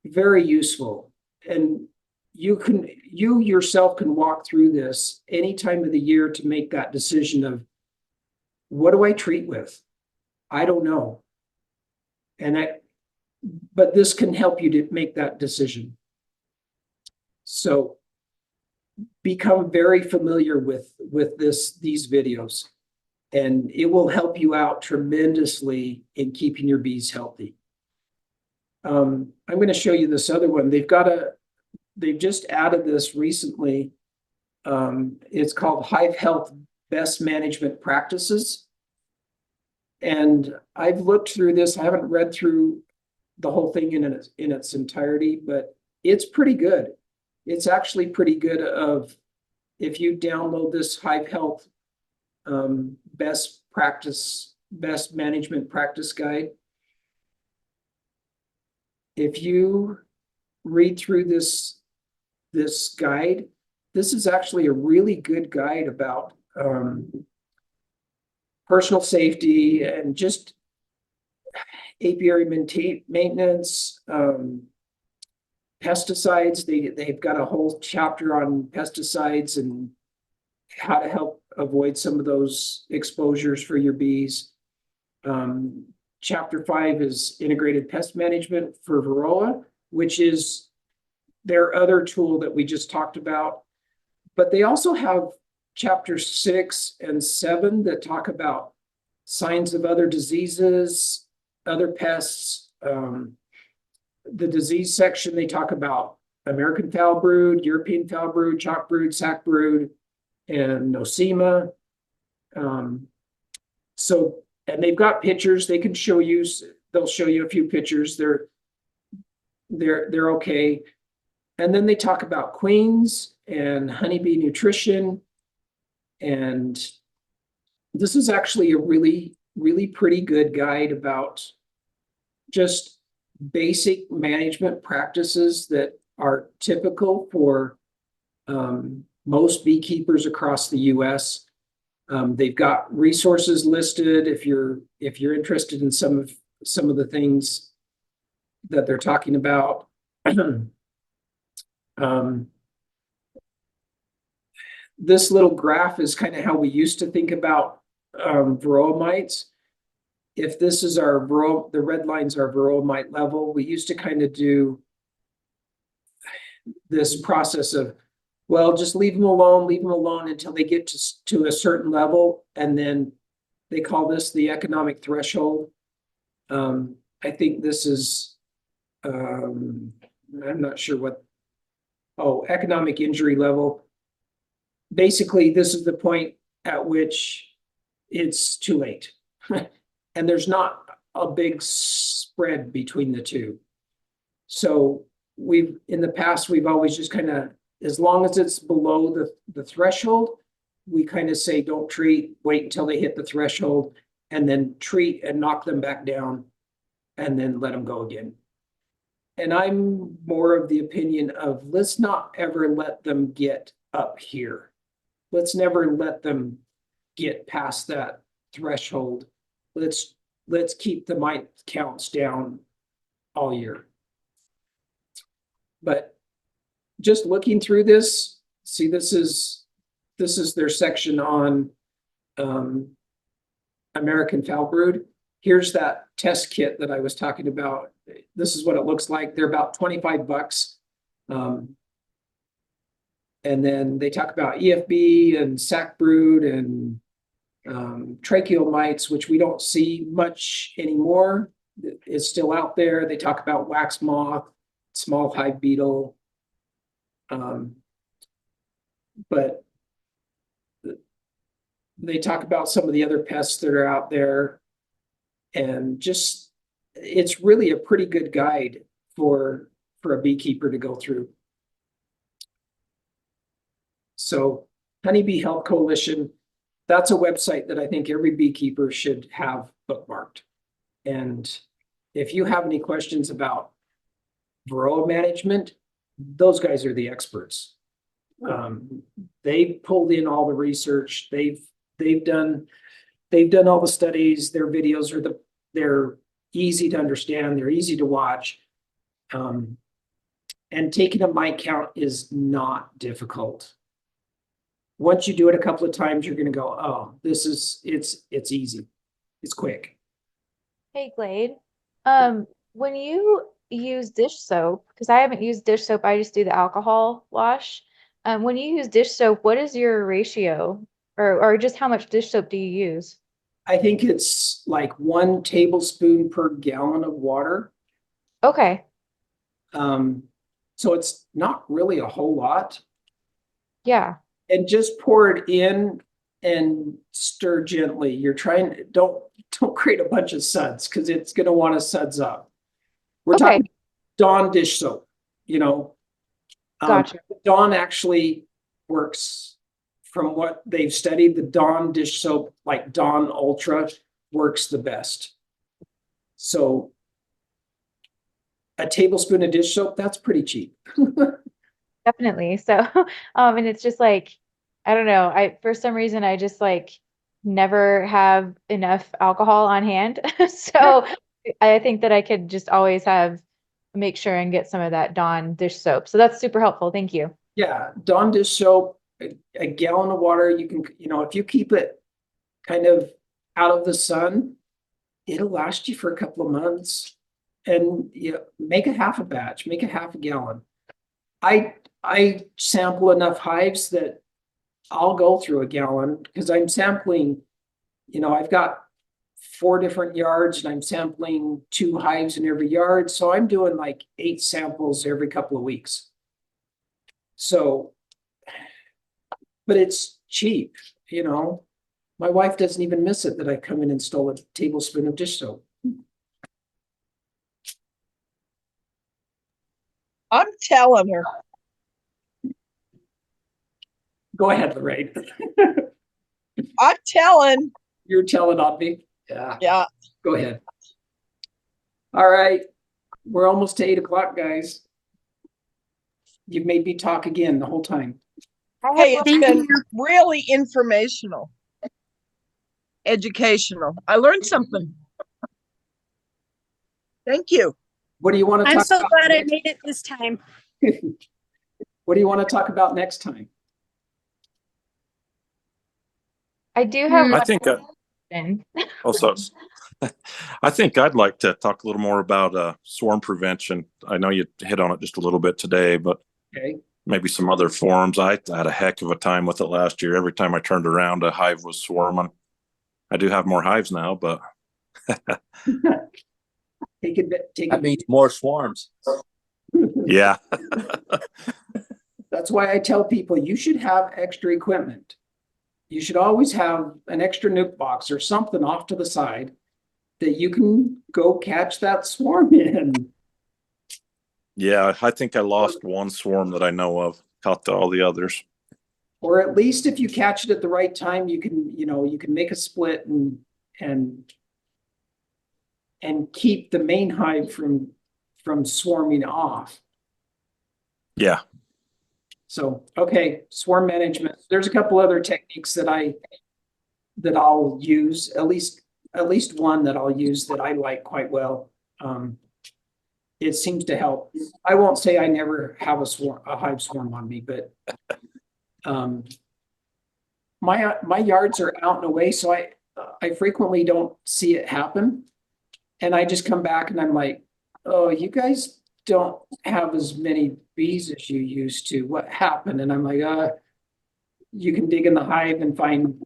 very useful. And you yourself can walk through this any time of the year to make that decision of, what do I treat with? I don't know. But this can help you to make that decision. So become very familiar with these videos, and it will help you out tremendously in keeping your bees healthy. I'm going to show you this other one. They've just added this recently. It's called Hive Health Best Management Practices. And I've looked through this. I haven't read through the whole thing in its entirety, but it's pretty good. It's actually pretty good. If you download this Hive Health Best Management Practice Guide, if you read through this guide, this is actually a really good guide about personal safety and just apiary maintenance, pesticides. They've got a whole chapter on pesticides and how to help avoid some of those exposures for your bees. Chapter 5 is integrated pest management for Varroa, which is their other tool that we just talked about. But they also have chapter 6 and 7 that talk about signs of other diseases, other pests. The disease section, they talk about American foul brood, European foul brood, chalk brood, sac brood, and nosema. And they've got pictures they can show you. They'll show you a few pictures. They're okay. And then they talk about queens and honeybee nutrition. And this is actually a really, really pretty good guide about just basic management practices that are typical for most beekeepers across the U.S. They've got resources listed if you're interested in some of the things that they're talking about. This little graph is kind of how we used to think about varroa mites. If this is the red lines are varroa mite level, we used to kind of do this process of, well, just leave them alone until they get to a certain level. And then they call this the economic threshold. I think this is, I'm not sure what, economic injury level. Basically, this is the point at which it's too late. And there's not a big spread between the two. So in the past, we've always just kind of, as long as it's below the threshold, we kind of say, don't treat, wait until they hit the threshold, and then treat and knock them back down, and then let them go again. And I'm more of the opinion of, let's not ever let them get up here. Let's never let them get past that threshold. Let's keep the mite counts down all year. But just looking through this, see, this is their section on American foul brood. Here's that test kit that I was talking about. This is what it looks like. They're about $25. And then they talk about EFB and sac brood and tracheal mites, which we don't see much anymore. It's still out there. They talk about wax moth, small hive beetle. But They talk about some of the other pests that are out there. And just, it's really a pretty good guide for a beekeeper to go through. So Honeybee Health Coalition, that's a website that I think every beekeeper should have bookmarked. And if you have any questions about varroa management, those guys are the experts. They've pulled in all the research. They've done all the studies. Their videos are they're easy to understand. They're easy to watch. And taking a mite count is not difficult. Once you do it a couple of times, you're going to go, oh, it's easy. It's quick. Hey, Glade. When you use dish soap, because I haven't used dish soap, I just do the alcohol wash. When you use dish soap, what is your ratio, or just how much dish soap do you use? I think it's like 1 tablespoon per gallon of water. Okay. So it's not really a whole lot. Yeah. And just pour it in and stir gently. You're trying, don't create a bunch of suds because it's going to want to suds up. We're Okay. talking Dawn dish soap, Gotcha. Dawn actually works, from what they've studied, the Dawn dish soap, like Dawn Ultra, works the best. So a tablespoon of dish soap, that's pretty cheap. Definitely. So, and it's just like, I don't know. For some reason, I just like never have enough alcohol on hand. So I think that I could just always make sure and get some of that Dawn dish soap. So that's super helpful. Thank you. Yeah, Dawn dish soap, a gallon of water, you can, if you keep it kind of out of the sun, it'll last you for a couple of months. And make a half a batch, make a half a gallon. I sample enough hives that I'll go through a gallon because I'm sampling, I've got 4 different yards and I'm sampling 2 hives in every yard. So I'm doing like 8 samples every couple of weeks. So, but it's cheap, My wife doesn't even miss it that I come in and stole a tablespoon of dish soap. I'm telling her. Go ahead, Lorraine. I'm telling. You're telling on me. Yeah. Yeah. Go ahead. All right. We're almost to 8 o'clock, guys. You've made me talk again the whole time. Hey, it's Thank been really informational, educational. I learned something. Thank you. What do you want to I'm talk so about? glad I made it this time. What do you want to talk about next time? I do have Hmm. I one think, question. also, I think I'd like to talk a little more about swarm prevention. I know you hit on it just a little bit today, but Okay. maybe some other forums. I had a heck of a time with it last year. Every time I turned around, a hive was swarming. I do have more hives now, but That means more swarms. yeah. That's why I tell people you should have extra equipment. You should always have an extra nuke box or something off to the side that you can go catch that swarm in. Yeah, I think I lost one swarm that I know of. Caught all the others. Or at least if you catch it at the right time, you can make a split and keep the main hive from swarming off. Yeah. So, okay, swarm management. There's a couple other techniques that I'll use, at least one that I'll use that I like quite well. It seems to help. I won't say I never have a hive swarm on me, but my yards are out and away, so I frequently don't see it happen. And I just come back and I'm like, oh, you guys don't have as many bees as you used to. What happened? And I'm like, you can dig in the hive and find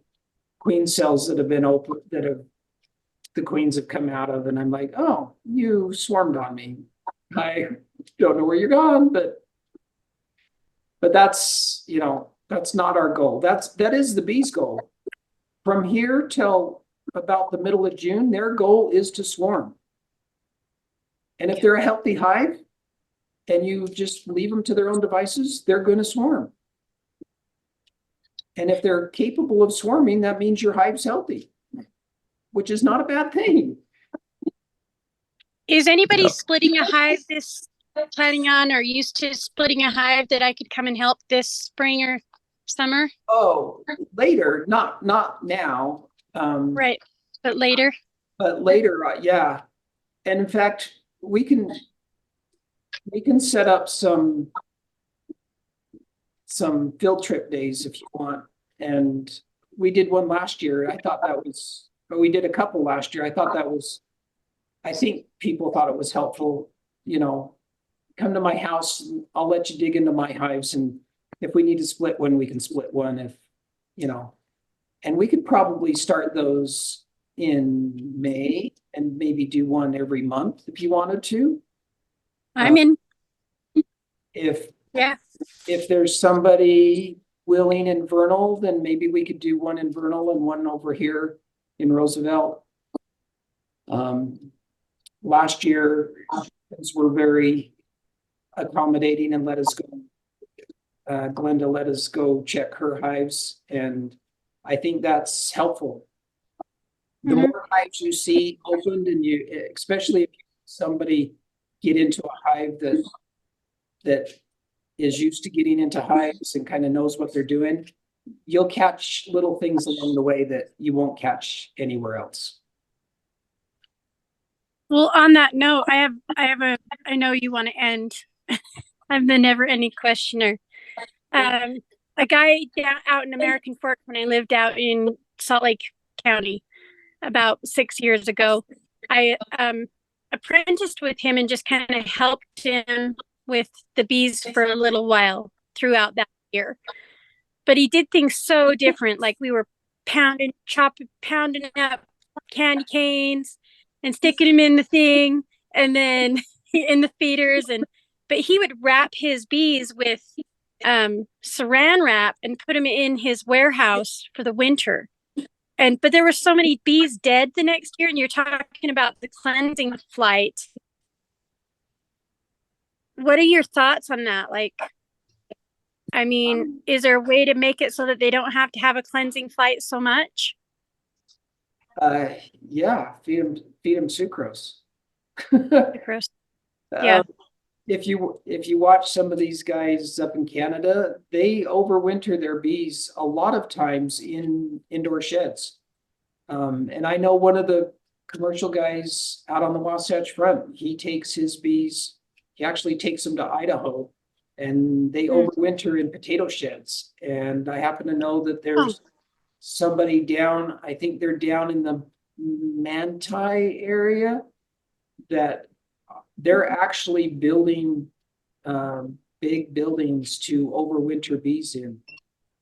queen cells that have been open, the queens have come out of. And I'm like, oh, you swarmed on me. I don't know where you're gone, but that's, that's not our goal. That is the bee's goal. from here till about the middle of June, their goal is to swarm. And if they're a healthy hive and you just leave them to their own devices, they're going to swarm. And if they're capable of swarming, that means your hive's healthy, which is not a bad thing. Is anybody Yeah. splitting a hive this planning on or used to splitting a hive that I could come and help this spring or summer? Oh, later, not now. Right. But later? But later, yeah. And in fact, we can set up some field trip days if you want. And we did one last year. I thought that was, or we did a couple last year. I think people thought it was helpful, you know, come to my house, I'll let you dig into my hives. And if we need to split one, we can split one if, you know, and we could probably start those in May and maybe do one every month if you wanted to. I'm in. If Yeah. if there's somebody willing in Vernal, then maybe we could do one in Vernal and one over here in Roosevelt. Last year, things were very accommodating and let us go. Glenda let us go check her hives, and I think that's helpful. The more hives you see opened, and you, especially if somebody get into a hive that is used to getting into hives and kind of knows what they're doing, you'll catch little things along the way that you won't catch anywhere else. Well, on that note, I know you want to end. I'm the never ending questioner. A guy out in American Fork when I lived out in Salt Lake County about 6 years ago, I apprenticed with him and just kind of helped him with the bees for a little while throughout that year. But he did things so different. Like we were pounding up candy canes and sticking them in the thing and then in the feeders. But he would wrap his bees with saran wrap and put them in his warehouse for the winter. But there were so many bees dead the next year, and you're talking about the cleansing flight. What are your thoughts on that? Like, I mean, is there a way to make it so that they don't have to have a cleansing flight so much? Yeah, feed them sucrose. Gross. Yeah. If you watch some of these guys up in Canada, they overwinter their bees a lot of times in indoor sheds. And I know one of the commercial guys out on the Wasatch Front, he actually takes them to Idaho and they overwinter in potato sheds. And I happen to know that there's somebody down, I think they're down in the Manti area, that they're actually building big buildings to overwinter bees in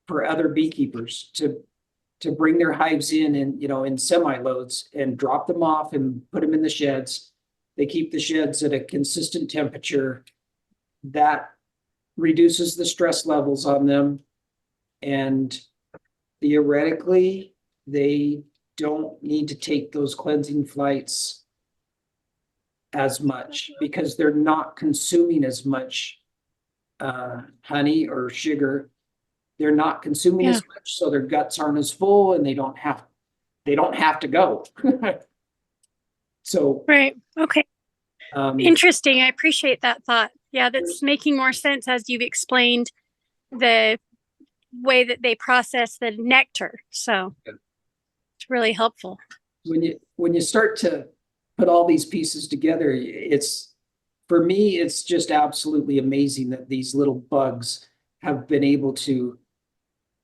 for other beekeepers to bring their hives in and, you know, in semi-loads and drop them off and put them in the sheds. They keep the sheds at a consistent temperature that reduces the stress levels on them. And theoretically, they don't need to take those cleansing flights as much because they're not consuming as much honey or sugar. They're not consuming as much, so their guts aren't as full and they don't have to go. So right. Okay. Interesting. I appreciate that thought. Yeah, that's making more sense as you've explained the way that they process the nectar. So it's really helpful. When you start to put all these pieces together, for me, it's just absolutely amazing that these little bugs have been able to,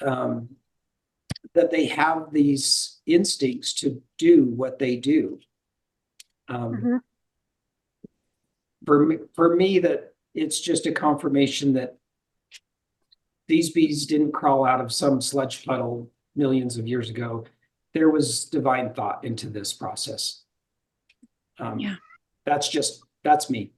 that they have these instincts to do what they do. For me, that it's just a confirmation that these bees didn't crawl out of some sludge puddle millions of years ago. There was divine thought into this process. That's me.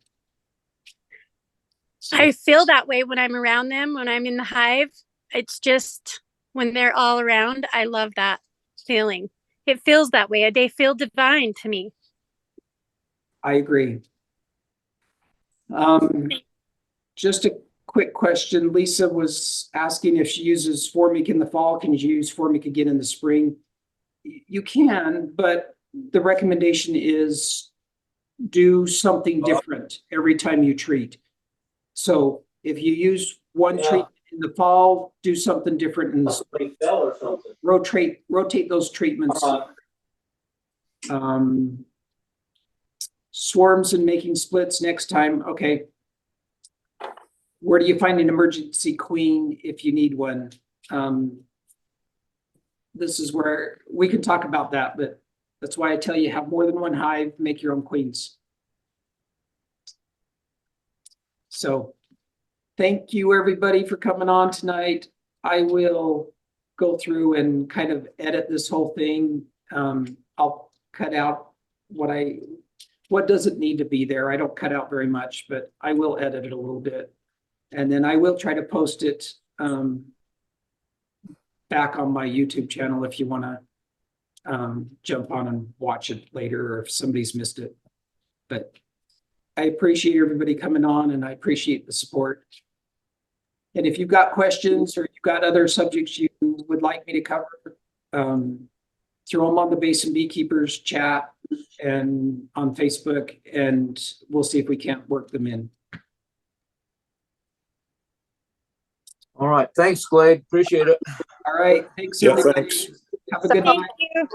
So, I feel that way when I'm around them, when I'm in the hive. It's just when they're all around, I love that. feeling. It feels that way. They feel divine to me. I agree. Just a quick question. Lisa was asking if she uses Formic in the fall, can you use Formic again in the spring? You can, but the recommendation is do something different every time you treat. So if you use one treatment in the fall, do something different in the spring. Rotate those treatments. Swarms and making splits next time. Okay. Where do you find an emergency queen if you need one? This is where we can talk about that, but that's why I tell you have more than one hive, make your own queens. So thank you everybody for coming on tonight. I will go through and kind of edit this whole thing. I'll cut out what doesn't need to be there. I don't cut out very much, but I will edit it a little bit. And then I will try to post it back on my YouTube channel if you want to jump on and watch it later, or if somebody's missed it. But I appreciate everybody coming on, and I appreciate the support. And if you've got questions or you've got other subjects you would like me to cover, throw them on the Basin Beekeepers chat and on Facebook, and we'll see if we can't work them in. All right. Thanks, Glade. Appreciate it. All right. Thanks, Yeah, everybody. thanks. Have a good Thank night. you.